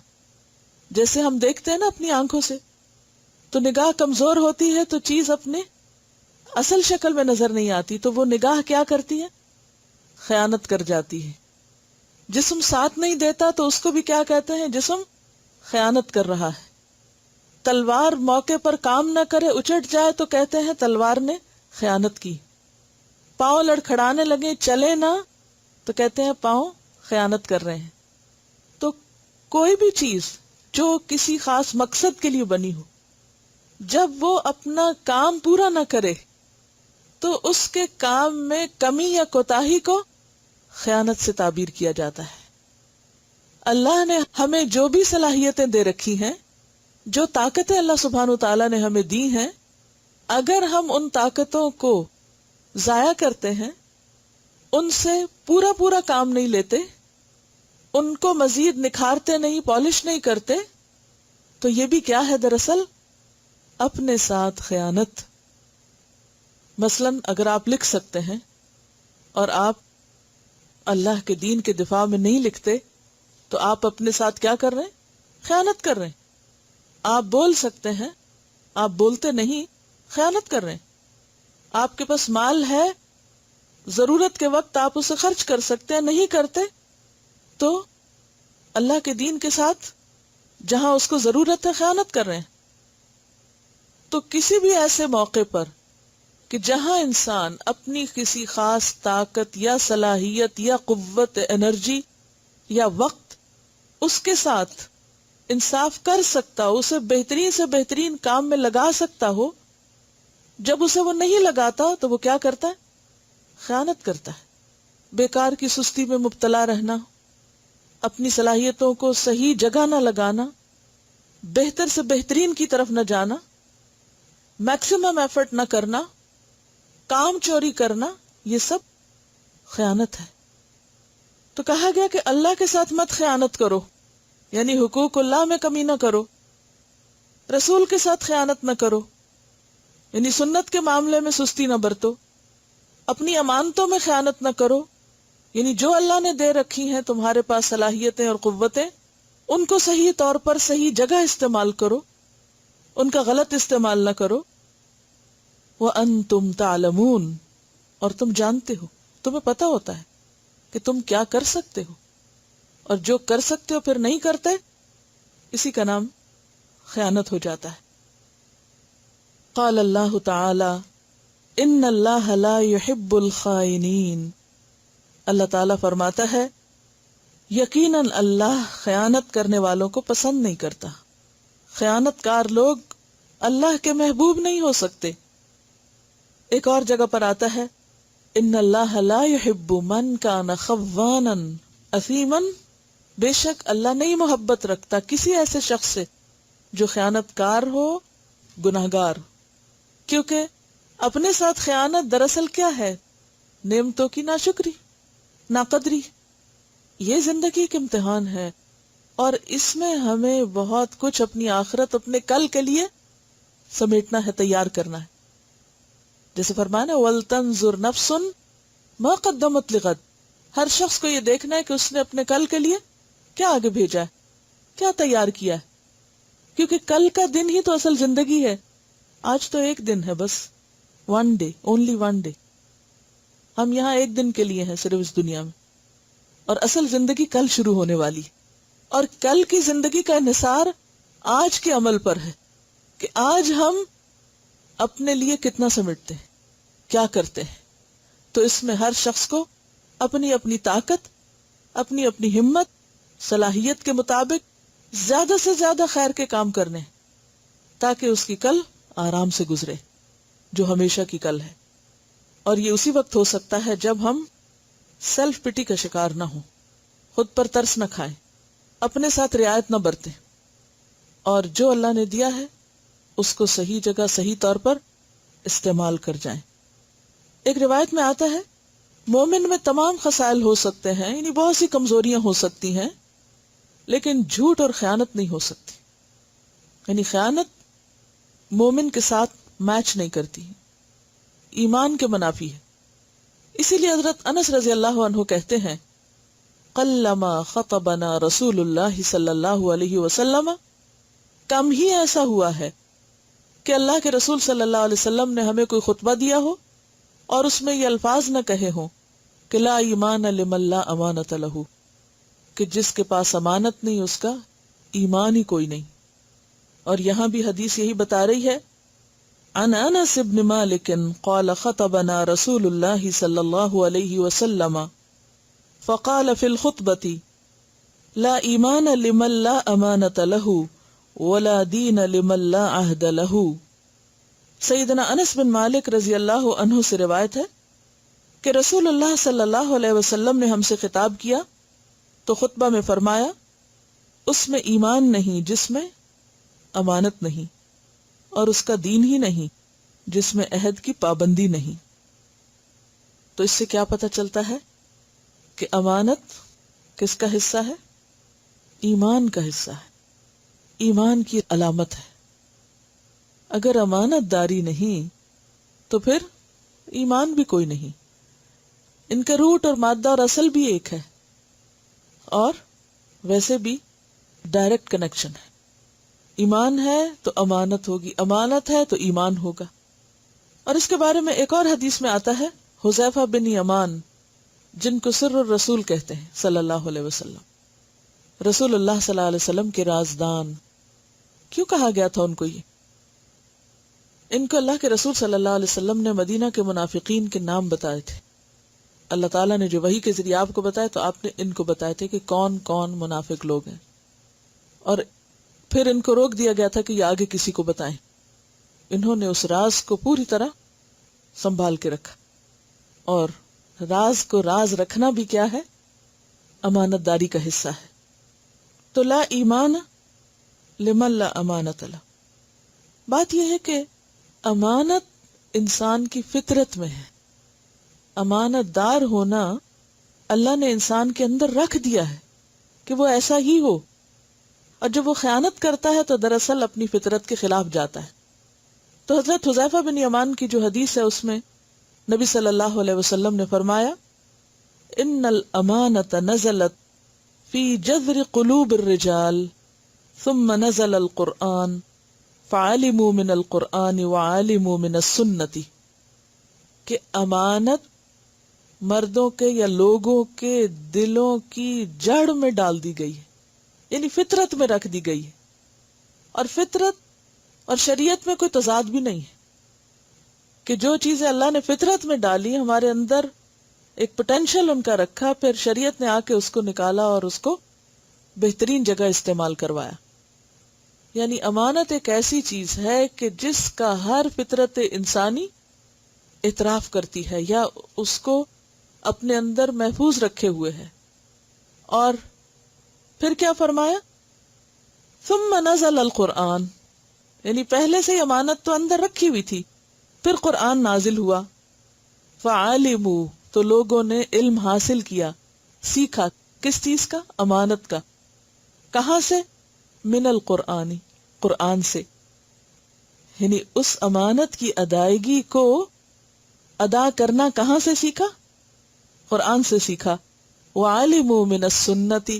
جیسے ہم دیکھتے ہیں نا اپنی آنکھوں سے تو نگاہ کمزور ہوتی ہے تو چیز اپنے اصل شکل میں نظر نہیں آتی، تو وہ نگاہ کیا کرتی ہے؟ خیانت کر جاتی ہے. جسم ساتھ نہیں دیتا تو اس کو بھی کیا کہتے ہیں؟ جسم خیانت کر رہا ہے. تلوار موقع پر کام نہ کرے، اچٹ جائے تو کہتے ہیں تلوار نے خیانت کی. پاؤں لڑکھڑانے لگے، چلے نہ، تو کہتے ہیں پاؤں خیانت کر رہے ہیں. تو کوئی بھی چیز جو کسی خاص مقصد کے لیے بنی ہو، جب وہ اپنا کام پورا نہ کرے تو اس کے کام میں کمی یا کوتاہی کو خیانت سے تعبیر کیا جاتا ہے. اللہ نے ہمیں جو بھی صلاحیتیں دے رکھی ہیں، جو طاقتیں اللہ سبحانہ وتعالیٰ نے ہمیں دی ہیں، اگر ہم ان طاقتوں کو ضائع کرتے ہیں، ان سے پورا کام نہیں لیتے، ان کو مزید نکھارتے نہیں، پالش نہیں کرتے، تو یہ بھی کیا ہے دراصل؟ اپنے ساتھ خیانت. مثلا اگر آپ لکھ سکتے ہیں اور آپ اللہ کے دین کے دفاع میں نہیں لکھتے تو آپ اپنے ساتھ کیا کر رہے ہیں؟ خیانت کر رہے ہیں. آپ بول سکتے ہیں، آپ بولتے نہیں، خیانت کر رہے ہیں. آپ کے پاس مال ہے، ضرورت کے وقت آپ اسے خرچ کر سکتے ہیں، نہیں کرتے تو اللہ کے دین کے ساتھ جہاں اس کو ضرورت ہے خیانت کر رہے ہیں. تو کسی بھی ایسے موقع پر کہ جہاں انسان اپنی کسی خاص طاقت یا صلاحیت یا قوت، انرجی یا وقت اس کے ساتھ انصاف کر سکتا ہو، اسے بہترین سے بہترین کام میں لگا سکتا ہو، جب اسے وہ نہیں لگاتا تو وہ کیا کرتا ہے؟ خیانت کرتا ہے. بیکار کی سستی میں مبتلا رہنا، اپنی صلاحیتوں کو صحیح جگہ نہ لگانا، بہتر سے بہترین کی طرف نہ جانا، میکسیمم ایفرٹ نہ کرنا، کام چوری کرنا، یہ سب خیانت ہے. تو کہا گیا کہ اللہ کے ساتھ مت خیانت کرو، یعنی حقوق اللہ میں کمی نہ کرو. رسول کے ساتھ خیانت نہ کرو، یعنی سنت کے معاملے میں سستی نہ برتو. اپنی امانتوں میں خیانت نہ کرو، یعنی جو اللہ نے دے رکھی ہیں تمہارے پاس صلاحیتیں اور قوتیں، ان کو صحیح طور پر صحیح جگہ استعمال کرو، ان کا غلط استعمال نہ کرو. وَأَنْتُمْ تَعْلَمُونَ، اور تم جانتے ہو، تمہیں پتہ ہوتا ہے کہ تم کیا کر سکتے ہو، اور جو کر سکتے ہو پھر نہیں کرتے، اسی کا نام خیانت ہو جاتا ہے. قال اللہ تعالی ان اللہ لا يحب الخائنین، اللہ تعالیٰ فرماتا ہے یقیناً اللہ خیانت کرنے والوں کو پسند نہیں کرتا. خیانت کار لوگ اللہ کے محبوب نہیں ہو سکتے. ایک اور جگہ پر آتا ہے ان اللہ لا يحب من کان خوانا اثیما، بے شک اللہ نہیں محبت رکھتا کسی ایسے شخص سے جو خیانت کار ہو، گناہگار. کیونکہ اپنے ساتھ خیانت دراصل کیا ہے؟ نعمتوں کی ناشکری، ناقدری. یہ زندگی کا امتحان ہے، اور اس میں ہمیں بہت کچھ اپنی آخرت، اپنے کل کے لیے سمیٹنا ہے، تیار کرنا ہے. جیسے فرمانا وَلْتَنْظُرْ نَفْسٌ مَا قَدَّمَتْ لِغَدٍ، ہر شخص کو یہ دیکھنا ہے کہ اس نے اپنے کل کے لیے کیا آگے بھیجا ہے، کیا تیار کیا ہے. کیونکہ کل کا دن ہی تو اصل زندگی ہے. آج تو ایک دن ہے، بس one day, only one day. ہم یہاں ایک دن کے لیے ہیں صرف اس دنیا میں، اور اصل زندگی کل شروع ہونے والی. اور کل کی زندگی کا انحصار آج کے عمل پر ہے کہ آج ہم اپنے لیے کتنا سمٹتے ہیں، کیا کرتے ہیں. تو اس میں ہر شخص کو اپنی اپنی طاقت، اپنی اپنی ہمت، صلاحیت کے مطابق زیادہ سے زیادہ خیر کے کام کرنے ہیں، تاکہ اس کی کل آرام سے گزرے، جو ہمیشہ کی کل ہے. اور یہ اسی وقت ہو سکتا ہے جب ہم سیلف پٹی کا شکار نہ ہوں، خود پر ترس نہ کھائیں، اپنے ساتھ رعایت نہ برتیں، اور جو اللہ نے دیا ہے اس کو صحیح جگہ، صحیح طور پر استعمال کر جائیں. ایک روایت میں آتا ہے مومن میں تمام خصائل ہو سکتے ہیں، یعنی بہت سی کمزوریاں ہو سکتی ہیں، لیکن جھوٹ اور خیانت نہیں ہو سکتی. یعنی خیانت مومن کے ساتھ میچ نہیں کرتی، ایمان کے منافی ہے. اسی لیے حضرت انس رضی اللہ عنہ کہتے ہیں قلما خطبنا رسول اللہ صلی اللہ علیہ وسلم، کم ہی ایسا ہوا ہے کہ اللہ کے رسول صلی اللہ علیہ وسلم نے ہمیں کوئی خطبہ دیا ہو اور اس میں یہ الفاظ نہ کہے ہوں کہ لا ایمان لمن لا امانت لہ، کہ جس کے پاس امانت نہیں اس کا ایمان ہی کوئی نہیں. اور یہاں بھی حدیث یہی بتا رہی ہے. عن انس بن مالک قال خطبنا رسول اللہ صلی اللہ علیہ وسلم فقال فی الخطبة لا ایمان لمن لا امانت لہ ولا دین لمن لا عہد لہ. سیدنا انس بن مالک رضی اللہ عنہ سے روایت ہے کہ رسول اللہ صلی اللہ علیہ وسلم نے ہم سے خطاب کیا تو خطبہ میں فرمایا اس میں ایمان نہیں جس میں امانت نہیں، اور اس کا دین ہی نہیں جس میں عہد کی پابندی نہیں. تو اس سے کیا پتہ چلتا ہے کہ امانت کس کا حصہ ہے؟ ایمان کا حصہ ہے، ایمان کی علامت ہے. اگر امانت داری نہیں تو پھر ایمان بھی کوئی نہیں. ان کا روٹ اور مادہ اور اصل بھی ایک ہے، اور ویسے بھی ڈائریکٹ کنیکشن ہے. ایمان ہے تو امانت ہوگی، امانت ہے تو ایمان ہوگا. اور اس کے بارے میں ایک اور حدیث میں آتا ہے، حذیفہ بن یمان جن کو سر الرسول کہتے ہیں صلی اللہ علیہ وسلم، رسول اللہ صلی اللہ علیہ وسلم کے رازدان. کیوں کہا گیا تھا ان کو یہ؟ ان کو اللہ کے رسول صلی اللہ علیہ وسلم نے مدینہ کے منافقین کے نام بتائے تھے. اللہ تعالیٰ نے جو وحی کے ذریعے آپ کو بتایا تو آپ نے ان کو بتائے تھے کہ کون کون منافق لوگ ہیں، اور پھر ان کو روک دیا گیا تھا کہ یہ آگے کسی کو بتائیں. انہوں نے اس راز کو پوری طرح سنبھال کے رکھا، اور راز کو راز رکھنا بھی کیا ہے؟ امانت داری کا حصہ ہے. تو لا ایمان لمن لا امانت لہ. بات یہ ہے کہ امانت انسان کی فطرت میں ہے. امانت دار ہونا اللہ نے انسان کے اندر رکھ دیا ہے کہ وہ ایسا ہی ہو، اور جب وہ خیانت کرتا ہے تو دراصل اپنی فطرت کے خلاف جاتا ہے. تو حضرت حذیفہ بن یمان کی جو حدیث ہے اس میں نبی صلی اللہ علیہ وسلم نے فرمایا ان الامانۃ نزلت فی جذر قلوب الرجال ثم نزل القرآن فعلموا من القرآن وعلموا من السنۃ، کہ امانت مردوں کے یا لوگوں کے دلوں کی جڑ میں ڈال دی گئی ہے، یعنی فطرت میں رکھ دی گئی ہے. اور فطرت اور شریعت میں کوئی تضاد بھی نہیں ہے کہ جو چیزیں اللہ نے فطرت میں ڈالی ہمارے اندر ایک پوٹینشل ان کا رکھا، پھر شریعت نے آ کے اس کو نکالا اور اس کو بہترین جگہ استعمال کروایا. یعنی امانت ایک ایسی چیز ہے کہ جس کا ہر فطرت انسانی اعتراف کرتی ہے یا اس کو اپنے اندر محفوظ رکھے ہوئے ہے. اور پھر کیا فرمایا؟ ثم نزل القرآن، یعنی پہلے سے ہی امانت تو اندر رکھی ہوئی تھی، پھر قرآن نازل ہوا. فعلموا، تو لوگوں نے علم حاصل کیا، سیکھا. کس چیز کا؟ امانت کا. کہاں سے؟ من القرآن، قرآن سے. یعنی اس امانت کی ادائیگی کو ادا کرنا کہاں سے سیکھا؟ قرآن سے سیکھا. وعلموا من السنۃ،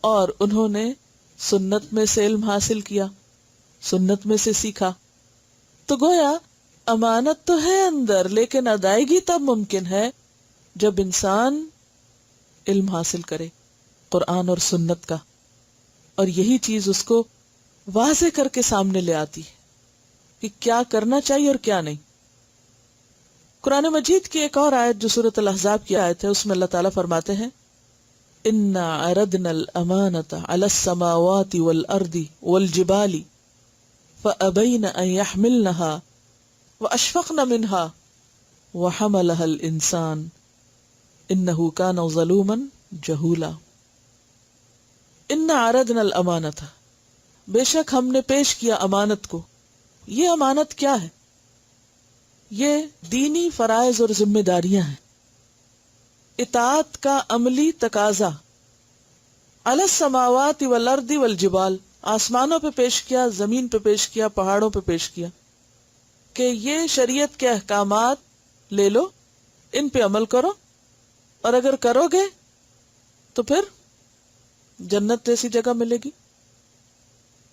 اور انہوں نے سنت میں سے علم حاصل کیا، سنت میں سے سیکھا. تو گویا امانت تو ہے اندر، لیکن ادائیگی تب ممکن ہے جب انسان علم حاصل کرے قرآن اور سنت کا، اور یہی چیز اس کو واضح کر کے سامنے لے آتی ہے کہ کیا کرنا چاہیے اور کیا نہیں. قرآن مجید کی ایک اور آیت جو سورۃ الاحزاب کی آیت ہے، اس میں اللہ تعالیٰ فرماتے ہیں اِنَّا عَرَضْنَا الْأَمَانَةَ عَلَى السَّمَاوَاتِ وَالْأَرْضِ وَالْجِبَالِ فَأَبَيْنَ أَن يَحْمِلْنَهَا وَأَشْفَقْنَ مِنْهَا وَحَمَلَهَا الْإِنسَانُ إِنَّهُ كَانَ ظَلُومًا جَهُولًا. اِنَّا عَرَضْنَا الْأَمَانَةَ، بے شک ہم نے پیش کیا امانت کو. یہ امانت کیا ہے؟ یہ دینی فرائض اور ذمہ داریاں ہیں، اطاعت کا عملی تقاضا. علی السماوات والارض والجبال، آسمانوں پہ پیش کیا، زمین پہ پیش کیا، پہاڑوں پہ پیش کیا کہ یہ شریعت کے احکامات لے لو، ان پہ عمل کرو، اور اگر کرو گے تو پھر جنت جیسی جگہ ملے گی،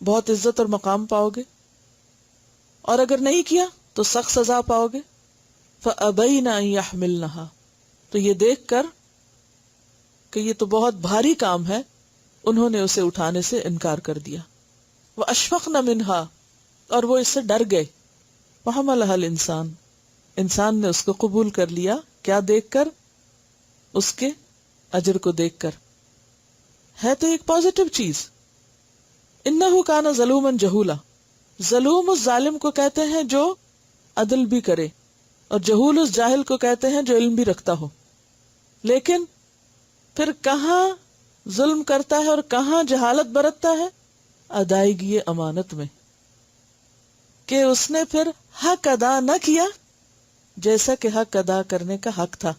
بہت عزت اور مقام پاؤ گے. اور اگر نہیں کیا تو سخت سزا پاؤ گے. فَأَبَيْنَ أَن يَحْمِلْنَهَا، تو یہ دیکھ کر کہ یہ تو بہت بھاری کام ہے، انہوں نے اسے اٹھانے سے انکار کر دیا. وَأَشْفَقْنَ مِنْهَا، اور وہ اس سے ڈر گئے. وَحَمَلَهَا الْإِنسَانُ، انسان نے اس کو قبول کر لیا. کیا دیکھ کر؟ اس کے اجر کو دیکھ کر. ہے تو ایک پازیٹو چیز. اِنَّهُ كَانَ ظَلُومًا جَهُولًا، ظلوم اس ظالم کو کہتے ہیں جو عدل بھی کرے، اور جہول اس جاہل کو کہتے ہیں جو علم بھی رکھتا ہو. لیکن پھر کہاں ظلم کرتا ہے اور کہاں جہالت برتتا ہے؟ ادائیگی امانت میں، کہ اس نے پھر حق ادا نہ کیا جیسا کہ حق ادا کرنے کا حق تھا.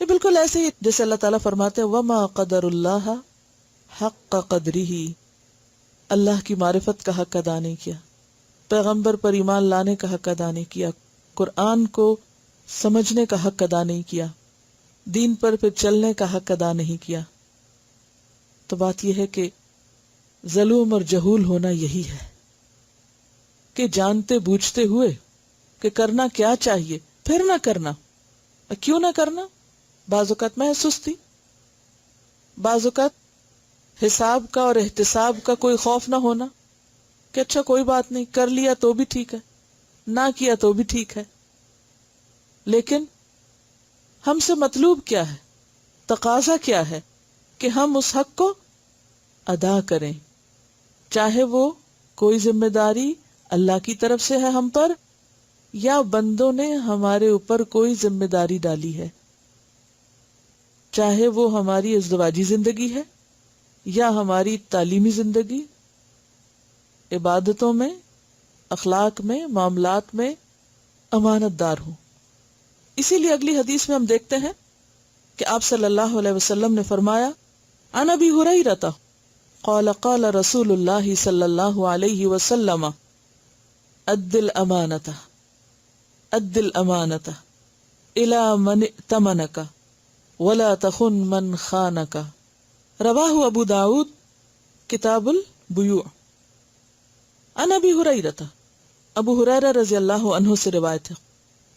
یہ بالکل ایسے ہی جیسے اللہ تعالیٰ فرماتے ہیں وَمَا قَدَرُ اللَّهَ حَقَّ قَدْرِهِ، اللہ کی معرفت کا حق ادا نہیں کیا، پیغمبر پر ایمان لانے کا حق ادا نہیں کیا، قرآن کو سمجھنے کا حق ادا نہیں کیا، دین پر پھر چلنے کا حق ادا نہیں کیا. تو بات یہ ہے کہ ظلوم اور جہول ہونا یہی ہے کہ جانتے بوجھتے ہوئے کہ کرنا کیا چاہیے پھر نہ کرنا. کیوں نہ کرنا؟ بعض اوقات میں سستی، بعض اوقات حساب کا اور احتساب کا کوئی خوف نہ ہونا کہ اچھا کوئی بات نہیں، کر لیا تو بھی ٹھیک ہے، نہ کیا تو بھی ٹھیک ہے. لیکن ہم سے مطلوب کیا ہے، تقاضا کیا ہے کہ ہم اس حق کو ادا کریں، چاہے وہ کوئی ذمہ داری اللہ کی طرف سے ہے ہم پر، یا بندوں نے ہمارے اوپر کوئی ذمہ داری ڈالی ہے، چاہے وہ ہماری ازدواجی زندگی ہے یا ہماری تعلیمی زندگی، عبادتوں میں، اخلاق میں، معاملات میں امانت دار ہوں. اسی لیے اگلی حدیث میں ہم دیکھتے ہیں کہ آپ صلی اللہ علیہ وسلم نے فرمایا عن ابی ہریرہ قال قال رسول اللہ صلی اللہ علیہ وسلم اد الامانۃ اد الامانۃ الی من ائتمنک ولا تخن من خانک. رواہ ابو داود کتاب البیوع. عن ابی ہریرہ، ابو ہریرہ رضی اللہ عنہ سے روایت ہے،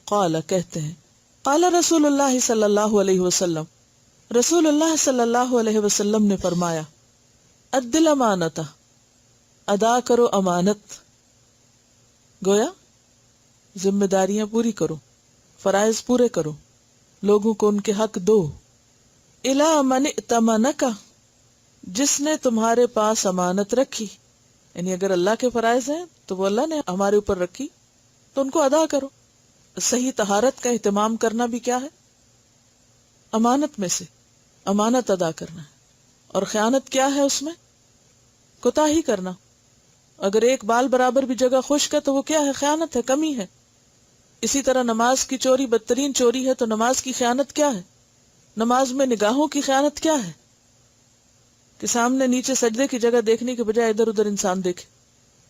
قال کہتے ہیں قال رسول اللہ صلی اللہ علیہ وسلم، رسول اللہ صلی اللہ علیہ وسلم نے فرمایا اد الامانۃ، ادا کرو امانت. گویا ذمہ داریاں پوری کرو، فرائض پورے کرو، لوگوں کو ان کے حق دو. الی من ائتمنک، جس نے تمہارے پاس امانت رکھی، یعنی اگر اللہ کے فرائض ہیں تو وہ اللہ نے ہمارے اوپر رکھی تو ان کو ادا کرو. صحیح طہارت کا اہتمام کرنا بھی کیا ہے؟ امانت میں سے امانت ادا کرنا ہے. اور خیانت کیا ہے؟ اس میں کوتاہی کرنا. اگر ایک بال برابر بھی جگہ خشک ہے تو وہ کیا ہے؟ خیانت ہے، کمی ہے. اسی طرح نماز کی چوری بدترین چوری ہے، تو نماز کی خیانت کیا ہے؟ نماز میں نگاہوں کی خیانت کیا ہے؟ کہ سامنے نیچے سجدے کی جگہ دیکھنے کے بجائے ادھر ادھر انسان دیکھے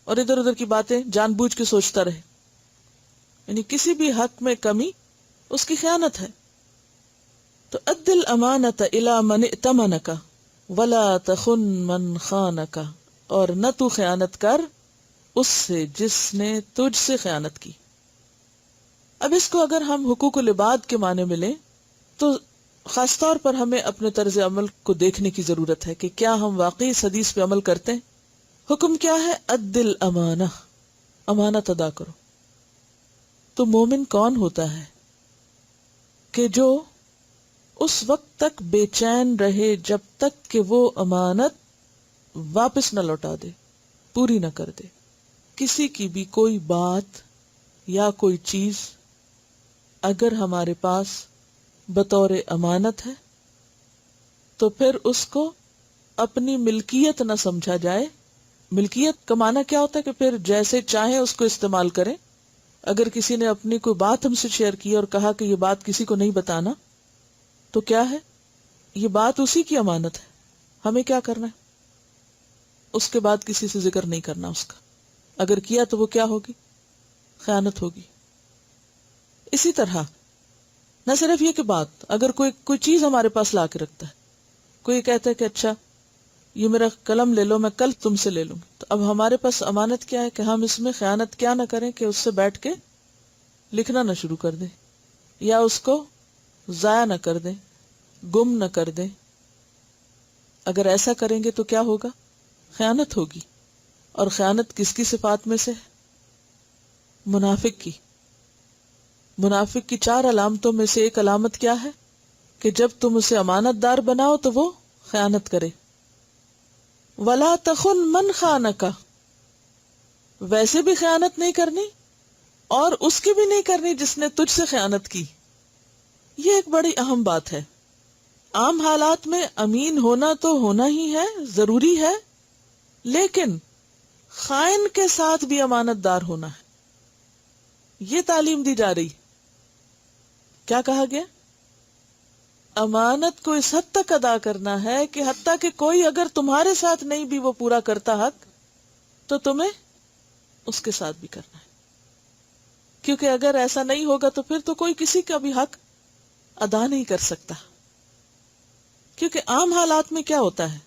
اور ادھر ادھر کی باتیں جان بوجھ کے سوچتا رہے. یعنی کسی بھی حق میں کمی اس کی خیانت ہے. تو اد الامانۃ الی من ائتمنک ولا تخن من خانک، اور نہ تو خیانت کر اس سے جس نے تجھ سے خیانت کی. اب اس کو اگر ہم حقوق العباد کے معنی میں لیں تو خاص طور پر ہمیں اپنے طرز عمل کو دیکھنے کی ضرورت ہے کہ کیا ہم واقعی اس حدیث پہ عمل کرتے ہیں. حکم کیا ہے؟ اد الامانہ، امانت ادا کرو. تو مومن کون ہوتا ہے کہ جو اس وقت تک بے چین رہے جب تک کہ وہ امانت واپس نہ لوٹا دے، پوری نہ کر دے. کسی کی بھی کوئی بات یا کوئی چیز اگر ہمارے پاس بطور امانت ہے تو پھر اس کو اپنی ملکیت نہ سمجھا جائے. ملکیت کا معنی کیا ہوتا ہے؟ کہ پھر جیسے چاہیں اس کو استعمال کریں. اگر کسی نے اپنی کوئی بات ہم سے شیئر کی اور کہا کہ یہ بات کسی کو نہیں بتانا، تو کیا ہے؟ یہ بات اسی کی امانت ہے. ہمیں کیا کرنا ہے؟ اس کے بعد کسی سے ذکر نہیں کرنا اس کا. اگر کیا تو وہ کیا ہوگی؟ خیانت ہوگی. اسی طرح نہ صرف یہ کہ بات، اگر کوئی چیز ہمارے پاس لا کے رکھتا ہے، کوئی کہتا ہے کہ اچھا یہ میرا قلم لے لو، میں کل تم سے لے لوں، تو تو اب ہمارے پاس امانت کیا ہے کہ ہم اس میں خیانت کیا نہ کریں کہ اس سے بیٹھ کے لکھنا نہ شروع کر دیں، یا اس کو ضائع نہ کر دیں، گم نہ کر دیں. اگر ایسا کریں گے تو کیا ہوگا؟ خیانت ہوگی. اور خیانت کس کی صفات میں سے ہے؟ منافق کی. منافق کی 4 علامتوں میں سے ایک علامت کیا ہے؟ کہ جب تم اسے امانت دار بناؤ تو وہ خیانت کرے. وَلَا تَخُنْ مَنْ خَانَكَ، ویسے بھی خیانت نہیں کرنی اور اس کی بھی نہیں کرنی جس نے تجھ سے خیانت کی. یہ ایک بڑی اہم بات ہے. عام حالات میں امین ہونا تو ہونا ہی ہے، ضروری ہے، لیکن خائن کے ساتھ بھی امانت دار ہونا ہے. یہ تعلیم دی جا رہی. کیا کہا گیا؟ امانت کو اس حد تک ادا کرنا ہے کہ حتیٰ کہ کوئی اگر تمہارے ساتھ نہیں بھی وہ پورا کرتا حق، تو تمہیں اس کے ساتھ بھی کرنا ہے. کیونکہ اگر ایسا نہیں ہوگا تو پھر تو کوئی کسی کا بھی حق ادا نہیں کر سکتا. کیونکہ عام حالات میں کیا ہوتا ہے،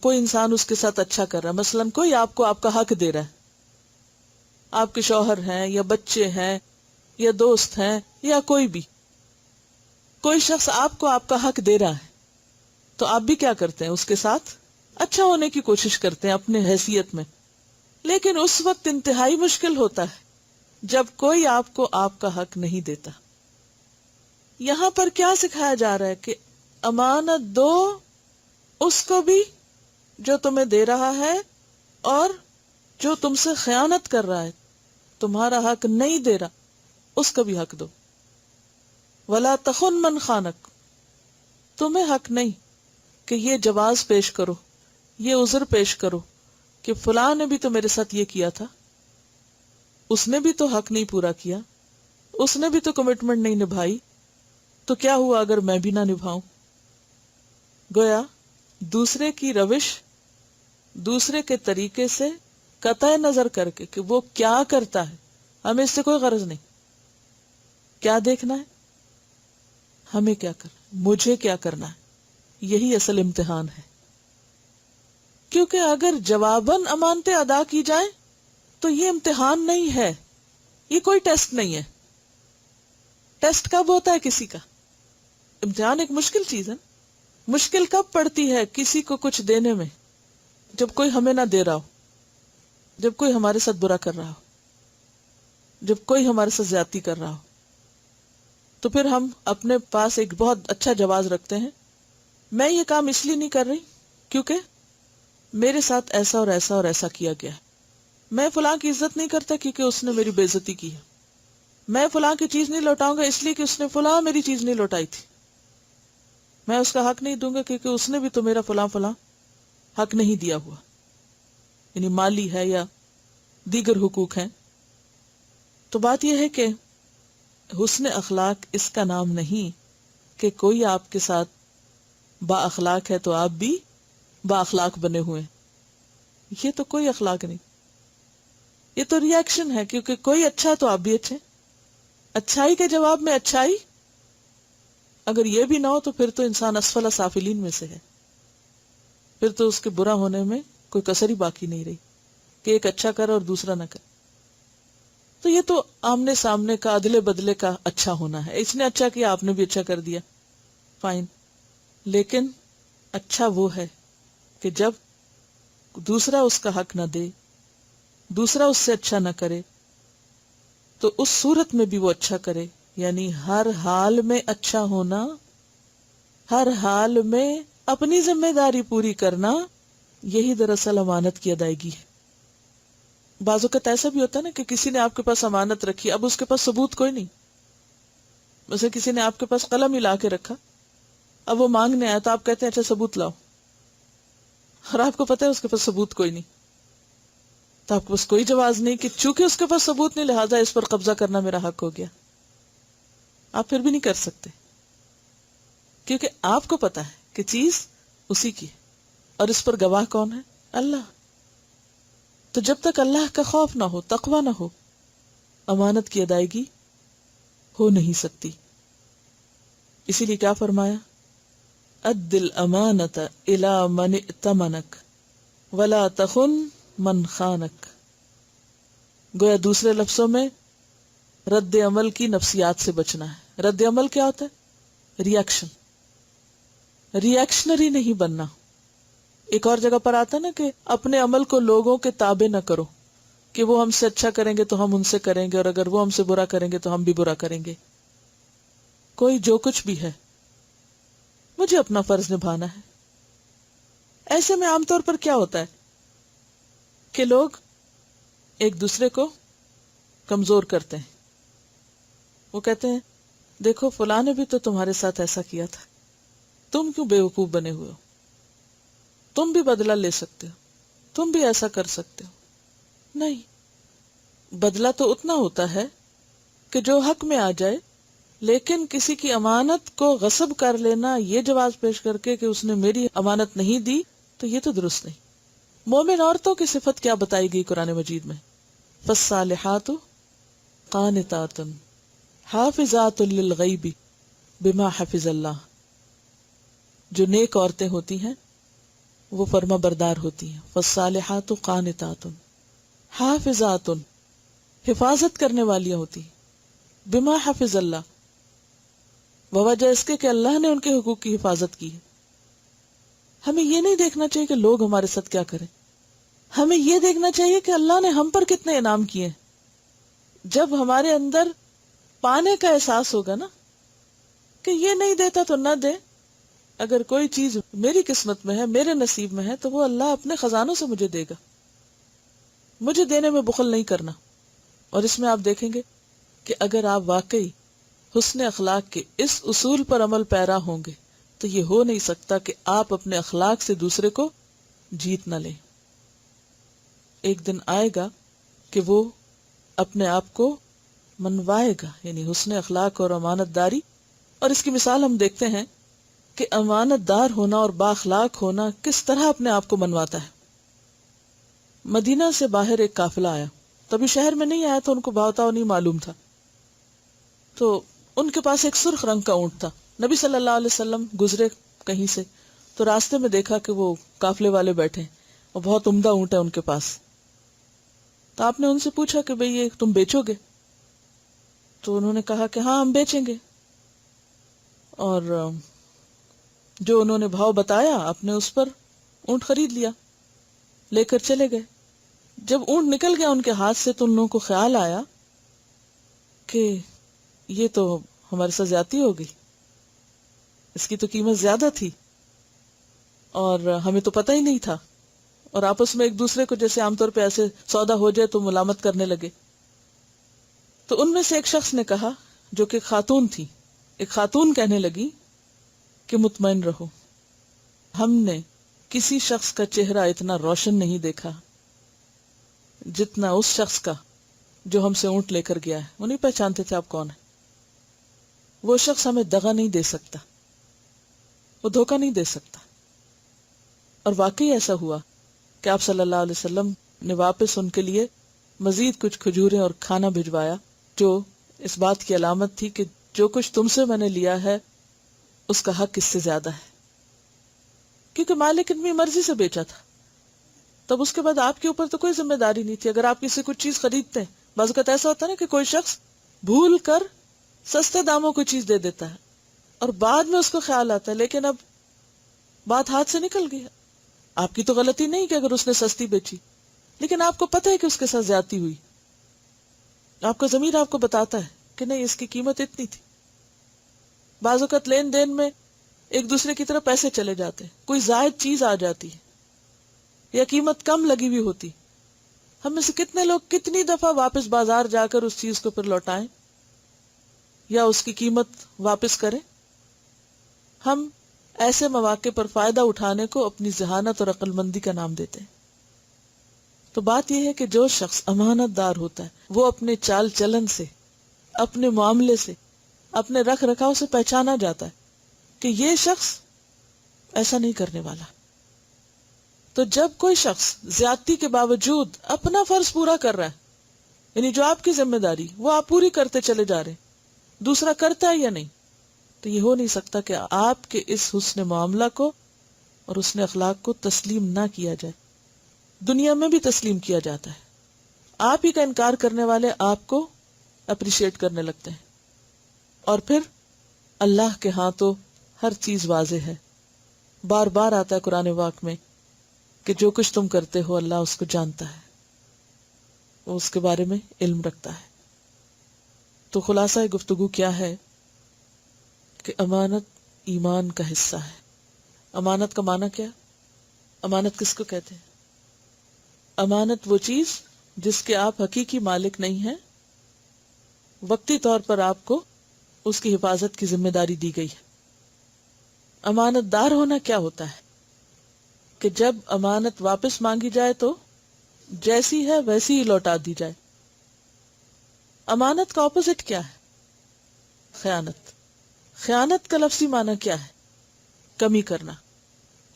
کوئی انسان اس کے ساتھ اچھا کر رہا ہے، مثلا کوئی آپ کو آپ کا حق دے رہا ہے، آپ کے شوہر ہیں یا بچے ہیں یا دوست ہیں یا کوئی بھی، کوئی شخص آپ کو آپ کا حق دے رہا ہے، تو آپ بھی کیا کرتے ہیں؟ اس کے ساتھ اچھا ہونے کی کوشش کرتے ہیں اپنے حیثیت میں. لیکن اس وقت انتہائی مشکل ہوتا ہے جب کوئی آپ کو آپ کا حق نہیں دیتا. یہاں پر کیا سکھایا جا رہا ہے کہ امانت دو اس کو بھی جو تمہیں دے رہا ہے، اور جو تم سے خیانت کر رہا ہے، تمہارا حق نہیں دے رہا، اس کا بھی حق دو. وَلَا تَخُنْ مَنْ خَانَكَ، تمہیں حق نہیں کہ یہ جواز پیش کرو، یہ عذر پیش کرو کہ فلاں نے بھی تو میرے ساتھ یہ کیا تھا، اس نے بھی تو حق نہیں پورا کیا، اس نے بھی تو کمٹمنٹ نہیں نبھائی، تو کیا ہوا اگر میں بھی نہ نبھاؤں. گویا دوسرے کی روش، دوسرے کے طریقے سے قطع نظر کر کے کہ وہ کیا کرتا ہے، ہمیں اس سے کوئی غرض نہیں. کیا دیکھنا ہے؟ ہمیں کیا کرنا، مجھے کیا کرنا ہے. یہی اصل امتحان ہے. کیونکہ اگر جواباً امانتیں ادا کی جائیں تو یہ امتحان نہیں ہے، یہ کوئی ٹیسٹ نہیں ہے. ٹیسٹ کب ہوتا ہے کسی کا؟ امتحان ایک مشکل چیز ہے. مشکل کب پڑتی ہے کسی کو کچھ دینے میں؟ جب کوئی ہمیں نہ دے رہا ہو، جب کوئی ہمارے ساتھ برا کر رہا ہو، جب کوئی ہمارے ساتھ زیادتی کر رہا ہو. تو پھر ہم اپنے پاس ایک بہت اچھا جواز رکھتے ہیں، میں یہ کام اس لیے نہیں کر رہی کیونکہ میرے ساتھ ایسا اور ایسا اور ایسا کیا گیا ہے. میں فلاں کی عزت نہیں کرتا کیونکہ اس نے میری بے عزتی کی ہے. میں فلاں کی چیز نہیں لوٹاؤں گا اس لیے کہ اس نے فلاں میری چیز نہیں لوٹائی تھی. میں اس کا حق نہیں دوں گا کیونکہ اس نے بھی تو میرا فلاں فلاں حق نہیں دیا ہوا، یعنی مالی ہے یا دیگر حقوق ہیں. تو بات یہ ہے کہ حسن اخلاق اس کا نام نہیں کہ کوئی آپ کے ساتھ با اخلاق ہے تو آپ بھی با اخلاق بنے ہوئے. یہ تو کوئی اخلاق نہیں، یہ تو ری ایکشن ہے. کیونکہ کوئی اچھا تو آپ بھی اچھے. اچھائی کے جواب میں اچھائی، اگر یہ بھی نہ ہو تو پھر تو انسان اسفل سافلین میں سے ہے. پھر تو اس کے برا ہونے میں کوئی کسر ہی باقی نہیں رہی کہ ایک اچھا کرے اور دوسرا نہ کرے. تو یہ تو آمنے سامنے کا عدلے بدلے کا اچھا ہونا ہے. اس نے اچھا کیا، آپ نے بھی اچھا کر دیا، فائن. لیکن اچھا وہ ہے کہ جب دوسرا اس کا حق نہ دے، دوسرا اس سے اچھا نہ کرے، تو اس صورت میں بھی وہ اچھا کرے. یعنی ہر حال میں اچھا ہونا، ہر حال میں اپنی ذمہ داری پوری کرنا، یہی دراصل امانت کی ادائیگی ہے. بعض اوقات ایسا بھی ہوتا ہے نا کہ کسی نے آپ کے پاس امانت رکھی، اب اس کے پاس ثبوت کوئی نہیں. ویسے کسی نے آپ کے پاس قلم ہی لا کے رکھا، اب وہ مانگنے آیا تو آپ کہتے ہیں اچھا ثبوت لاؤ، اور آپ کو پتا ہے اس کے پاس ثبوت کوئی نہیں. تو آپ کے پاس کوئی جواز نہیں کہ چونکہ اس کے پاس ثبوت نہیں لہٰذا اس پر قبضہ کرنا میرا حق ہو گیا. آپ پھر بھی نہیں کر سکتے کیونکہ آپ کو پتا ہے کہ چیز اسی کی ہے، اور اس پر گواہ کون ہے؟ اللہ. تو جب تک اللہ کا خوف نہ ہو، تقوی نہ ہو، امانت کی ادائیگی ہو نہیں سکتی. اسی لیے کیا فرمایا؟ اد الامانۃ الی من ائتمنک، ولا تخن من خانک. گویا دوسرے لفظوں میں رد عمل کی نفسیات سے بچنا ہے. رد عمل کیا ہوتا ہے؟ ریئیکشن. ریئیکشنری نہیں بننا. ایک اور جگہ پر آتا ہے نا کہ اپنے عمل کو لوگوں کے تابع نہ کرو، کہ وہ ہم سے اچھا کریں گے تو ہم ان سے کریں گے، اور اگر وہ ہم سے برا کریں گے تو ہم بھی برا کریں گے. کوئی جو کچھ بھی ہے، مجھے اپنا فرض نبھانا ہے. ایسے میں عام طور پر کیا ہوتا ہے کہ لوگ ایک دوسرے کو کمزور کرتے ہیں. وہ کہتے ہیں دیکھو فلاں نے بھی تو تمہارے ساتھ ایسا کیا تھا، تم کیوں بیوقوف بنے ہوئے ہو، تم بھی بدلہ لے سکتے ہو، تم بھی ایسا کر سکتے ہو. نہیں، بدلہ تو اتنا ہوتا ہے کہ جو حق میں آ جائے، لیکن کسی کی امانت کو غصب کر لینا یہ جواز پیش کر کے کہ اس نے میری امانت نہیں دی، تو یہ تو درست نہیں. مومن عورتوں کی صفت کیا بتائی گئی قرآن مجید میں؟ فالصالحات قانتات حافظات للغیب بما حفظ اللہ. جو نیک عورتیں ہوتی ہیں وہ فرما بردار ہوتی ہیں. فالصالحات قانتات حافظات، حفاظت کرنے والی ہوتی ہیں. بما حفظ اللہ، بوجہ اس کے کہ اللہ نے ان کے حقوق کی حفاظت کی ہے. ہمیں یہ نہیں دیکھنا چاہیے کہ لوگ ہمارے ساتھ کیا کریں، ہمیں یہ دیکھنا چاہیے کہ اللہ نے ہم پر کتنے انعام کیے. جب ہمارے اندر پانے کا احساس ہوگا نا کہ یہ نہیں دیتا تو نہ دے، اگر کوئی چیز میری قسمت میں ہے، میرے نصیب میں ہے، تو وہ اللہ اپنے خزانوں سے مجھے دے گا. مجھے دینے میں بخل نہیں کرنا. اور اس میں آپ دیکھیں گے کہ اگر آپ واقعی حسن اخلاق کے اس اصول پر عمل پیرا ہوں گے تو یہ ہو نہیں سکتا کہ آپ اپنے اخلاق سے دوسرے کو جیت نہ لیں. ایک دن آئے گا کہ وہ اپنے آپ کو منوائے گا، یعنی حسن اخلاق اور امانت داری. اور اس کی مثال ہم دیکھتے ہیں کہ امانت دار ہونا اور بااخلاق ہونا کس طرح اپنے آپ کو منواتا ہے. مدینہ سے باہر ایک قافلہ آیا، تبھی شہر میں نہیں آیا تو ان کو بہتاؤ نہیں معلوم تھا. تو ان کے پاس ایک سرخ رنگ کا اونٹ تھا. نبی صلی اللہ علیہ وسلم گزرے کہیں سے تو راستے میں دیکھا کہ وہ قافلے والے بیٹھے اور بہت عمدہ اونٹ ہے ان کے پاس. تو آپ نے ان سے پوچھا کہ بھئی یہ تم بیچو گے؟ تو انہوں نے کہا کہ ہاں ہم بیچیں گے. اور جو انہوں نے بھاؤ بتایا آپ نے اس پر اونٹ خرید لیا، لے کر چلے گئے. جب اونٹ نکل گیا ان کے ہاتھ سے تو ان لوگوں کو خیال آیا کہ یہ تو ہمارے ساتھ زیادتی ہو گئی، اس کی تو قیمت زیادہ تھی اور ہمیں تو پتہ ہی نہیں تھا. اور آپس میں ایک دوسرے کو جیسے عام طور پہ ایسے سودا ہو جائے تو ملامت کرنے لگے. تو ان میں سے ایک شخص نے کہا، جو کہ خاتون تھی، ایک خاتون کہنے لگی کہ مطمئن رہو، ہم نے کسی شخص کا چہرہ اتنا روشن نہیں دیکھا جتنا اس شخص کا جو ہم سے اونٹ لے کر گیا ہے. وہ نہیں پہچانتے تھے آپ کون ہیں. وہ شخص ہمیں دغا نہیں دے سکتا، وہ دھوکہ نہیں دے سکتا. اور واقعی ایسا ہوا کہ آپ صلی اللہ علیہ وسلم نے واپس ان کے لیے مزید کچھ کھجوریں اور کھانا بھجوایا، جو اس بات کی علامت تھی کہ جو کچھ تم سے میں نے لیا ہے اس کا حق اس سے زیادہ ہے، کیونکہ مالک اپنی مرضی سے بیچا تھا. تب اس کے بعد آپ کے اوپر تو کوئی ذمہ داری نہیں تھی. اگر آپ کسی کچھ چیز خریدتے ہیں، بعض اوقات ایسا ہوتا ہے نا کہ کوئی شخص بھول کر سستے داموں کو چیز دے دیتا ہے اور بعد میں اس کو خیال آتا ہے لیکن اب بات ہاتھ سے نکل گئی. آپ کی تو غلطی نہیں کہ اگر اس نے سستی بیچی، لیکن آپ کو پتہ ہے کہ اس کے ساتھ زیادتی ہوئی. آپ کا ضمیر آپ کو بتاتا ہے کہ نہیں اس کی قیمت اتنی تھی. بعض اوقات لین دین میں ایک دوسرے کی طرف پیسے چلے جاتے ہیں، کوئی زائد چیز آ جاتی ہے یا قیمت کم لگی ہوئی ہوتی. ہم میں سے کتنے لوگ کتنی دفعہ واپس بازار جا کر اس چیز کو پھر لوٹائیں یا اس کی قیمت واپس کریں. ہم ایسے مواقع پر فائدہ اٹھانے کو اپنی ذہانت اور عقل مندی کا نام دیتے ہیں. تو بات یہ ہے کہ جو شخص امانت دار ہوتا ہے وہ اپنے چال چلن سے، اپنے معاملے سے، اپنے رکھ رکھاؤ سے پہچانا جاتا ہے کہ یہ شخص ایسا نہیں کرنے والا. تو جب کوئی شخص زیادتی کے باوجود اپنا فرض پورا کر رہا ہے، یعنی جو آپ کی ذمہ داری وہ آپ پوری کرتے چلے جا رہے ہیں، دوسرا کرتا ہے یا نہیں، تو یہ ہو نہیں سکتا کہ آپ کے اس حسن معاملہ کو اور حسن اخلاق کو تسلیم نہ کیا جائے. دنیا میں بھی تسلیم کیا جاتا ہے. آپ ہی کا انکار کرنے والے آپ کو اپریشیٹ کرنے لگتے ہیں. اور پھر اللہ کے ہاں تو ہر چیز واضح ہے. بار بار آتا ہے قرآن پاک میں کہ جو کچھ تم کرتے ہو اللہ اس کو جانتا ہے، وہ اس کے بارے میں علم رکھتا ہے. تو خلاصہ گفتگو کیا ہے کہ امانت ایمان کا حصہ ہے. امانت کا معنی کیا؟ امانت کس کو کہتے ہیں؟ امانت وہ چیز جس کے آپ حقیقی مالک نہیں ہیں، وقتی طور پر آپ کو اس کی حفاظت کی ذمہ داری دی گئی ہے. امانت دار ہونا کیا ہوتا ہے کہ جب امانت واپس مانگی جائے تو جیسی ہے ویسی ہی لوٹا دی جائے. امانت کا اپوزٹ کیا ہے؟ خیانت. خیانت کا لفظی معنی کیا ہے؟ کمی کرنا.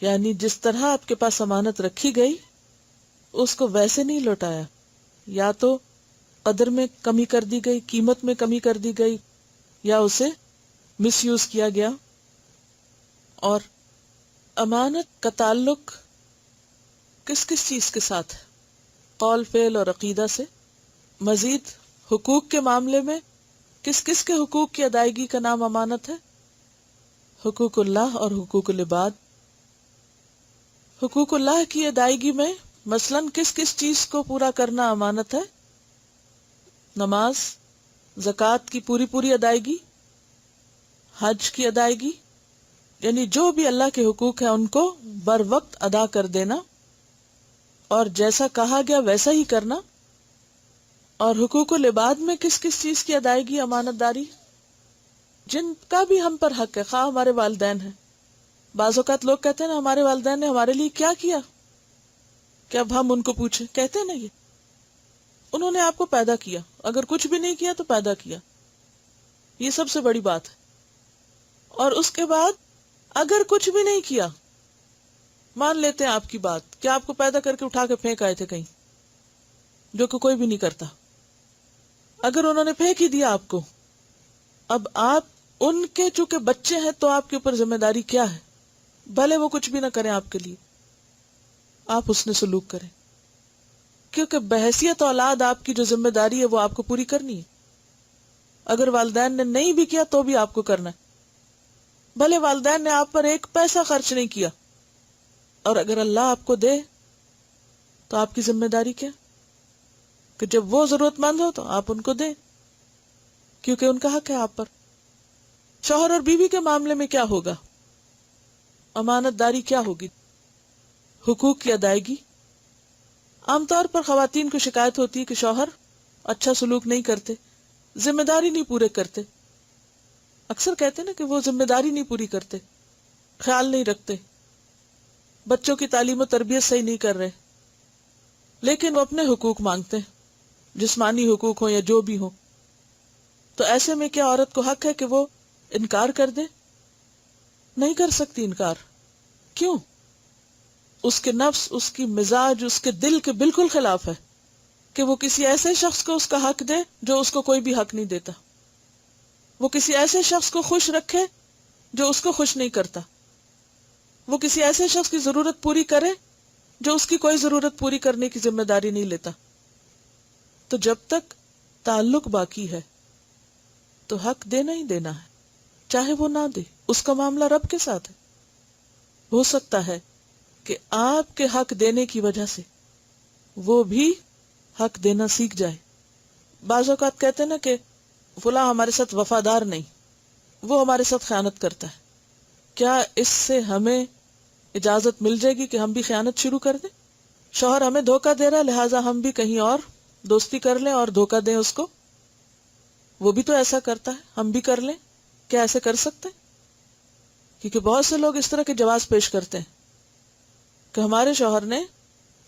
یعنی جس طرح آپ کے پاس امانت رکھی گئی اس کو ویسے نہیں لوٹایا، یا تو قدر میں کمی کر دی گئی، قیمت میں کمی کر دی گئی، یا اسے مس یوز کیا گیا. اور امانت کا تعلق کس کس چیز کے ساتھ ہے؟ قول، فعل اور عقیدہ سے. مزید حقوق کے معاملے میں کس کس کے حقوق کی ادائیگی کا نام امانت ہے؟ حقوق اللہ اور حقوق العباد. حقوق اللہ کی ادائیگی میں مثلاً کس کس چیز کو پورا کرنا امانت ہے؟ نماز، زکوٰۃ کی پوری پوری ادائیگی، حج کی ادائیگی، یعنی جو بھی اللہ کے حقوق ہیں ان کو بر وقت ادا کر دینا اور جیسا کہا گیا ویسا ہی کرنا. اور حقوق العباد میں کس کس چیز کی ادائیگی امانت داری؟ جن کا بھی ہم پر حق ہے، خواہ ہمارے والدین ہیں. بعض اوقات لوگ کہتے ہیں نا ہمارے والدین نے ہمارے لیے کیا کیا، کہ اب ہم ان کو پوچھیں. کہتے ہیں نا یہ انہوں نے آپ کو پیدا کیا، اگر کچھ بھی نہیں کیا تو پیدا کیا، یہ سب سے بڑی بات ہے. اور اس کے بعد اگر کچھ بھی نہیں کیا، مان لیتے ہیں آپ کی بات کہ آپ کو پیدا کر کے اٹھا کے پھینک آئے تھے کہیں، جو کہ کوئی بھی نہیں کرتا. اگر انہوں نے پھینک ہی دیا آپ کو، اب آپ ان کے چونکہ بچے ہیں تو آپ کے اوپر ذمہ داری کیا ہے؟ بھلے وہ کچھ بھی نہ کریں آپ کے لیے، آپ حسن سلوک کریں، کیونکہ بحیثیت اولاد آپ کی جو ذمہ داری ہے وہ آپ کو پوری کرنی ہے. اگر والدین نے نہیں بھی کیا تو بھی آپ کو کرنا ہے. بھلے والدین نے آپ پر ایک پیسہ خرچ نہیں کیا، اور اگر اللہ آپ کو دے تو آپ کی ذمہ داری کیا؟ کہ جب وہ ضرورت مند ہو تو آپ ان کو دیں، کیونکہ ان کا حق ہے آپ پر. شوہر اور بیوی کے معاملے میں کیا ہوگا؟ امانت داری کیا ہوگی؟ حقوق کی ادائیگی. عام طور پر خواتین کو شکایت ہوتی ہے کہ شوہر اچھا سلوک نہیں کرتے، ذمہ داری نہیں پورے کرتے. اکثر کہتے ہیں نا کہ وہ ذمہ داری نہیں پوری کرتے، خیال نہیں رکھتے، بچوں کی تعلیم و تربیت صحیح نہیں کر رہے، لیکن وہ اپنے حقوق مانگتے ہیں، جسمانی حقوق ہوں یا جو بھی ہوں. تو ایسے میں کیا عورت کو حق ہے کہ وہ انکار کر دے؟ نہیں کر سکتی انکار. کیوں؟ اس کے نفس، اس کی مزاج، اس کے دل کے بالکل خلاف ہے کہ وہ کسی ایسے شخص کو اس کا حق دے جو اس کو کوئی بھی حق نہیں دیتا. وہ کسی ایسے شخص کو خوش رکھے جو اس کو خوش نہیں کرتا. وہ کسی ایسے شخص کی ضرورت پوری کرے جو اس کی کوئی ضرورت پوری کرنے کی ذمہ داری نہیں لیتا. تو جب تک تعلق باقی ہے تو حق دینا ہی دینا ہے، چاہے وہ نہ دے. اس کا معاملہ رب کے ساتھ ہے. ہو سکتا ہے کہ آپ کے حق دینے کی وجہ سے وہ بھی حق دینا سیکھ جائے. بعض اوقات کہتے ہیں نا کہ فلاں ہمارے ساتھ وفادار نہیں، وہ ہمارے ساتھ خیانت کرتا ہے. کیا اس سے ہمیں اجازت مل جائے گی کہ ہم بھی خیانت شروع کر دیں؟ شوہر ہمیں دھوکہ دے رہا ہے لہٰذا ہم بھی کہیں اور دوستی کر لیں اور دھوکہ دیں اس کو. وہ بھی تو ایسا کرتا ہے، ہم بھی کر لیں. کیا ایسے کر سکتے؟ کیونکہ بہت سے لوگ اس طرح کے جواز پیش کرتے ہیں کہ ہمارے شوہر نے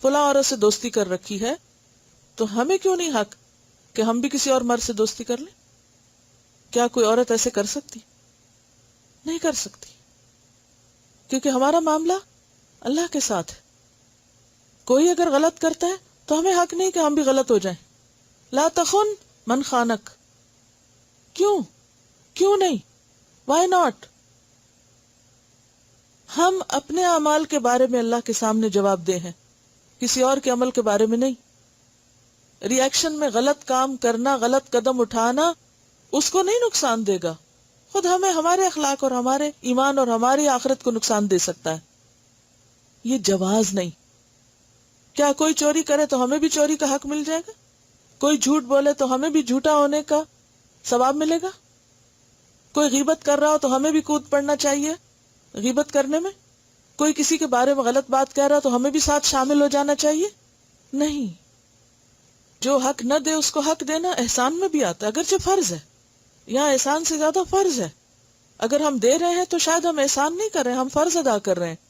فلاں عورت سے دوستی کر رکھی ہے تو ہمیں کیوں نہیں حق کہ ہم بھی کسی اور مرد سے دوستی کر لیں. کیا کوئی عورت ایسے کر سکتی؟ نہیں کر سکتی، کیونکہ ہمارا معاملہ اللہ کے ساتھ ہے. کوئی اگر غلط کرتا ہے تو ہمیں حق نہیں کہ ہم بھی غلط ہو جائیں. لا تخن من خانک. کیوں نہیں؟ Why not? ہم اپنے اعمال کے بارے میں اللہ کے سامنے جواب دہ ہیں. کسی اور کے عمل کے بارے میں نہیں. ری ایکشن میں غلط کام کرنا، غلط قدم اٹھانا اس کو نہیں نقصان دے گا، خود ہمیں ہمارے اخلاق اور ہمارے ایمان اور ہماری آخرت کو نقصان دے سکتا ہے. یہ جواز نہیں. کیا کوئی چوری کرے تو ہمیں بھی چوری کا حق مل جائے گا؟ کوئی جھوٹ بولے تو ہمیں بھی جھوٹا ہونے کا ثواب ملے گا؟ کوئی غیبت کر رہا ہو تو ہمیں بھی کود پڑنا چاہیے غیبت کرنے میں؟ کوئی کسی کے بارے میں غلط بات کہہ رہا تو ہمیں بھی ساتھ شامل ہو جانا چاہیے؟ نہیں. جو حق نہ دے اس کو حق دینا احسان میں بھی آتا ہے، اگرچہ فرض ہے. یہاں احسان سے زیادہ فرض ہے. اگر ہم دے رہے ہیں تو شاید ہم احسان نہیں کر رہے ہیں، ہم فرض ادا کر رہے ہیں،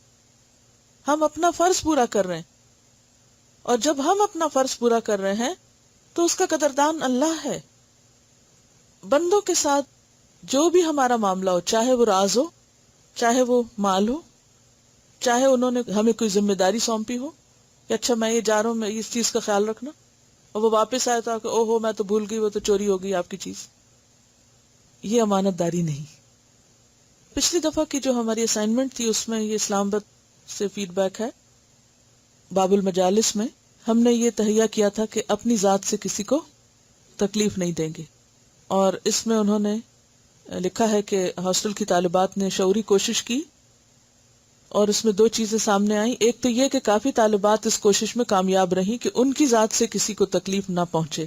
ہم اپنا فرض پورا کر رہے ہیں. اور جب ہم اپنا فرض پورا کر رہے ہیں تو اس کا قدردان اللہ ہے. بندوں کے ساتھ جو بھی ہمارا معاملہ ہو، چاہے وہ راز ہو، چاہے وہ مال ہو، چاہے انہوں نے ہمیں کوئی ذمہ داری سونپی ہو کہ اچھا میں یہ جا رہا ہوں، میں اس چیز کا خیال رکھنا، اور وہ واپس آئے تو کہ او ہو میں تو بھول گئی، وہ تو چوری ہو گئی آپ کی چیز. یہ امانت داری نہیں. پچھلی دفعہ کی جو ہماری اسائنمنٹ تھی اس میں یہ اسلام آباد سے فیڈ بیک ہے. باب المجالس میں ہم نے یہ تہیہ کیا تھا کہ اپنی ذات سے کسی کو تکلیف نہیں دیں گے، اور اس میں انہوں نے لکھا ہے کہ ہاسٹل کی طالبات نے شعوری کوشش کی اور اس میں دو چیزیں سامنے آئیں. ایک تو یہ کہ کافی طالبات اس کوشش میں کامیاب رہیں کہ ان کی ذات سے کسی کو تکلیف نہ پہنچے.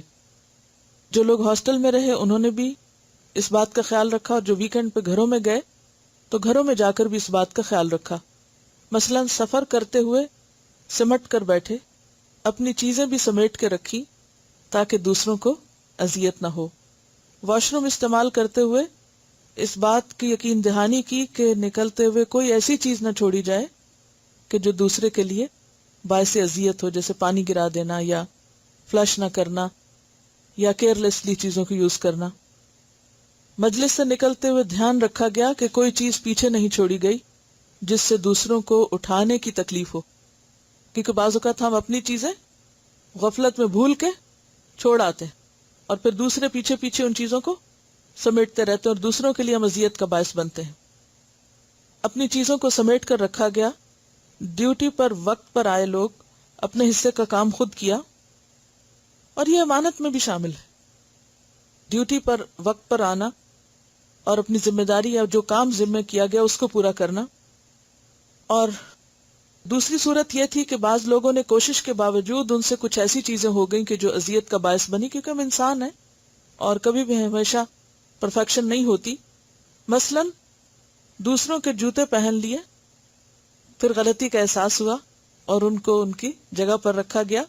جو لوگ ہاسٹل میں رہے انہوں نے بھی اس بات کا خیال رکھا، اور جو ویکنڈ پہ گھروں میں گئے تو گھروں میں جا کر بھی اس بات کا خیال رکھا. مثلا سفر کرتے ہوئے سمٹ کر بیٹھے، اپنی چیزیں بھی سمیٹ کے رکھی تاکہ دوسروں کو اذیت نہ ہو. واش روم استعمال کرتے ہوئے اس بات کی یقین دہانی کی کہ نکلتے ہوئے کوئی ایسی چیز نہ چھوڑی جائے کہ جو دوسرے کے لیے باعث اذیت ہو، جیسے پانی گرا دینا یا فلش نہ کرنا یا کیئرلیسلی چیزوں کو یوز کرنا. مجلس سے نکلتے ہوئے دھیان رکھا گیا کہ کوئی چیز پیچھے نہیں چھوڑی گئی جس سے دوسروں کو اٹھانے کی تکلیف ہو، کیونکہ بعض اوقات ہم اپنی چیزیں غفلت میں بھول کے چھوڑ آتے ہیں اور پھر دوسرے پیچھے پیچھے ان چیزوں کو سمیٹتے رہتے ہیں اور دوسروں کے لیے ہم اذیت کا باعث بنتے ہیں. اپنی چیزوں کو سمیٹ کر رکھا گیا. ڈیوٹی پر وقت پر آئے لوگ اپنے حصے کا کام خود کیا، اور یہ امانت میں بھی شامل ہے. ڈیوٹی پر وقت پر آنا اور اپنی ذمہ داری یا جو کام ذمہ کیا گیا اس کو پورا کرنا. اور دوسری صورت یہ تھی کہ بعض لوگوں نے کوشش کے باوجود ان سے کچھ ایسی چیزیں ہو گئیں کہ جو اذیت کا باعث بنی، کیونکہ ہم انسان ہیں اور کبھی بھی ہمیشہ پرفیکشن نہیں ہوتی. مثلا دوسروں کے جوتے پہن لیے، پھر غلطی کا احساس ہوا اور ان کو ان کی جگہ پر رکھا گیا.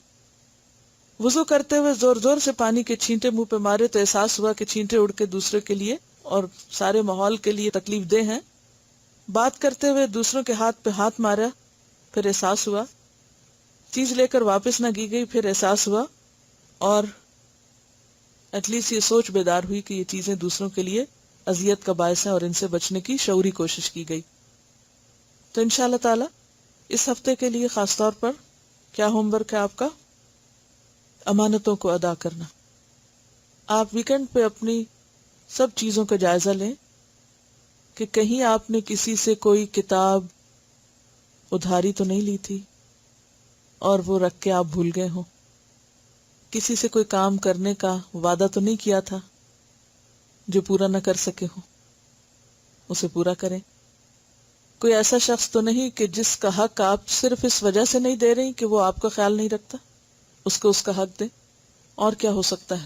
وضو کرتے ہوئے زور زور سے پانی کے چھینٹے منہ پہ مارے تو احساس ہوا کہ چھینٹے اڑ کے دوسرے کے لیے اور سارے ماحول کے لیے تکلیف دہ ہیں. بات کرتے ہوئے دوسروں کے ہاتھ پہ ہاتھ مارا، پھر احساس ہوا. چیز لے کر واپس نہ کی گئی، پھر احساس ہوا، اور ایٹ لیسٹ یہ سوچ بیدار ہوئی کہ یہ چیزیں دوسروں کے لیے اذیت کا باعث ہیں اور ان سے بچنے کی شعوری کوشش کی گئی. تو انشاءاللہ تعالی اس ہفتے کے لیے خاص طور پر کیا ہوم ورک ہے آپ کا؟ امانتوں کو ادا کرنا. آپ ویکنڈ پہ اپنی سب چیزوں کا جائزہ لیں کہ کہیں آپ نے کسی سے کوئی کتاب ادھاری تو نہیں لی تھی اور وہ رکھ کے آپ بھول گئے ہوں. کسی سے کوئی کام کرنے کا وعدہ تو نہیں کیا تھا جو پورا نہ کر سکے ہوں، اسے پورا کریں. کوئی ایسا شخص تو نہیں کہ جس کا حق آپ صرف اس وجہ سے نہیں دے رہی کہ وہ آپ کا خیال نہیں رکھتا، اس کو اس کا حق دیں. اور کیا ہو سکتا ہے؟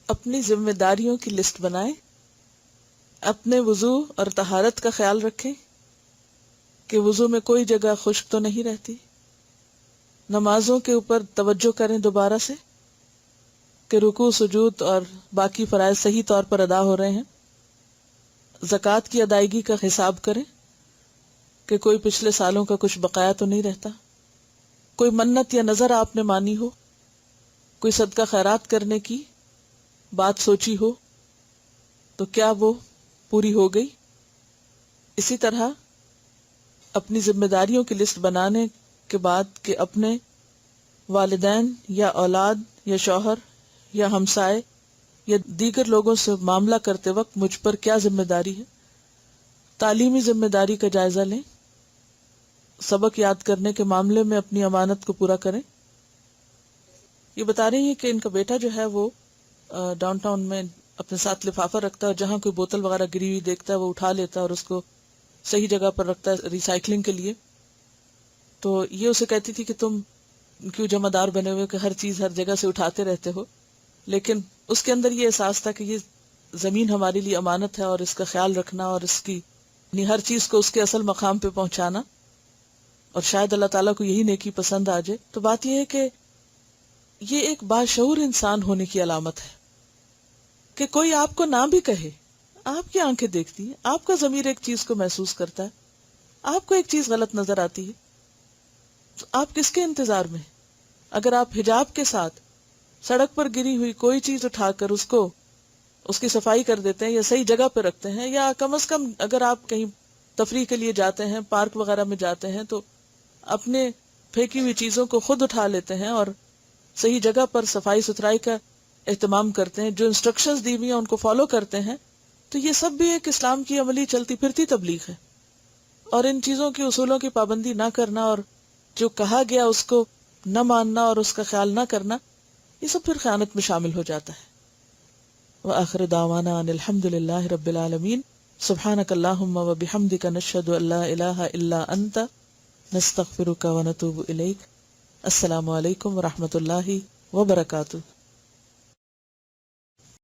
اپنی ذمہ داریوں کی لسٹ بنائیں، اپنے وضو اور طہارت کا خیال رکھیں کہ وضو میں کوئی جگہ خشک تو نہیں رہتی. نمازوں کے اوپر توجہ کریں دوبارہ سے کہ رکوع سجود اور باقی فرائض صحیح طور پر ادا ہو رہے ہیں. زکوٰۃ کی ادائیگی کا حساب کریں کہ کوئی پچھلے سالوں کا کچھ بقایا تو نہیں رہتا. کوئی منت یا نظر آپ نے مانی ہو، کوئی صدقہ خیرات کرنے کی بات سوچی ہو تو کیا وہ پوری ہو گئی؟ اسی طرح اپنی ذمہ داریوں کی لسٹ بنانے کے بعد کہ اپنے والدین یا اولاد یا شوہر یا ہمسائے یا دیگر لوگوں سے معاملہ کرتے وقت مجھ پر کیا ذمہ داری ہے. تعلیمی ذمہ داری کا جائزہ لیں سبق یاد کرنے کے معاملے میں اپنی امانت کو پورا کریں. یہ بتا رہی ہیں کہ ان کا بیٹا جو ہے وہ ڈاؤن ٹاؤن میں اپنے ساتھ لفافہ رکھتا ہے اور جہاں کوئی بوتل وغیرہ گری ہوئی دیکھتا ہے وہ اٹھا لیتا ہے اور اس کو صحیح جگہ پر رکھتا ہے ریسائکلنگ کے لیے. تو یہ اسے کہتی تھی کہ تم کیوں جمع دار بنے ہوئے کہ ہر چیز ہر جگہ سے اٹھاتے رہتے ہو. لیکن اس کے اندر یہ احساس تھا کہ یہ زمین ہمارے لیے امانت ہے اور اس کا خیال رکھنا اور اس کی یعنی ہر چیز کو اس کے اصل مقام پہ پہنچانا، اور شاید اللہ تعالیٰ کو یہی نیکی پسند آ جائے. تو بات یہ ہے کہ یہ ایک باشعور انسان ہونے کی علامت ہے کہ کوئی آپ کو نہ بھی کہے، آپ کی آنکھیں دیکھتی ہیں، آپ کا ضمیر ایک چیز کو محسوس کرتا ہے، آپ کو ایک چیز غلط نظر آتی ہے، تو آپ کس کے انتظار میں؟ اگر آپ حجاب کے ساتھ سڑک پر گری ہوئی کوئی چیز اٹھا کر اس کی صفائی کر دیتے ہیں یا صحیح جگہ پہ رکھتے ہیں، یا کم از کم اگر آپ کہیں تفریح کے لیے جاتے ہیں، پارک وغیرہ میں جاتے ہیں، تو اپنے پھینکی ہوئی چیزوں کو خود اٹھا لیتے ہیں اور صحیح جگہ پر صفائی ستھرائی کا اہتمام کرتے ہیں، جو انسٹرکشنز دی ہوئی ہیں ان کو فالو کرتے ہیں، تو یہ سب بھی ایک اسلام کی عملی چلتی پھرتی تبلیغ ہے. اور ان چیزوں کی اصولوں کی پابندی نہ کرنا اور جو کہا گیا اس کو نہ ماننا اور اس کا خیال نہ کرنا، یہ سب پھر خیانت میں شامل ہو جاتا ہے. وآخر دعوانا ان الحمد للہ رب العالمین. سبحانک اللہم وبحمدک نشہد ان لا الہ الا انت نستغفرک ونتوب الیک. السلام علیکم ورحمۃ اللہ وبرکاتہ.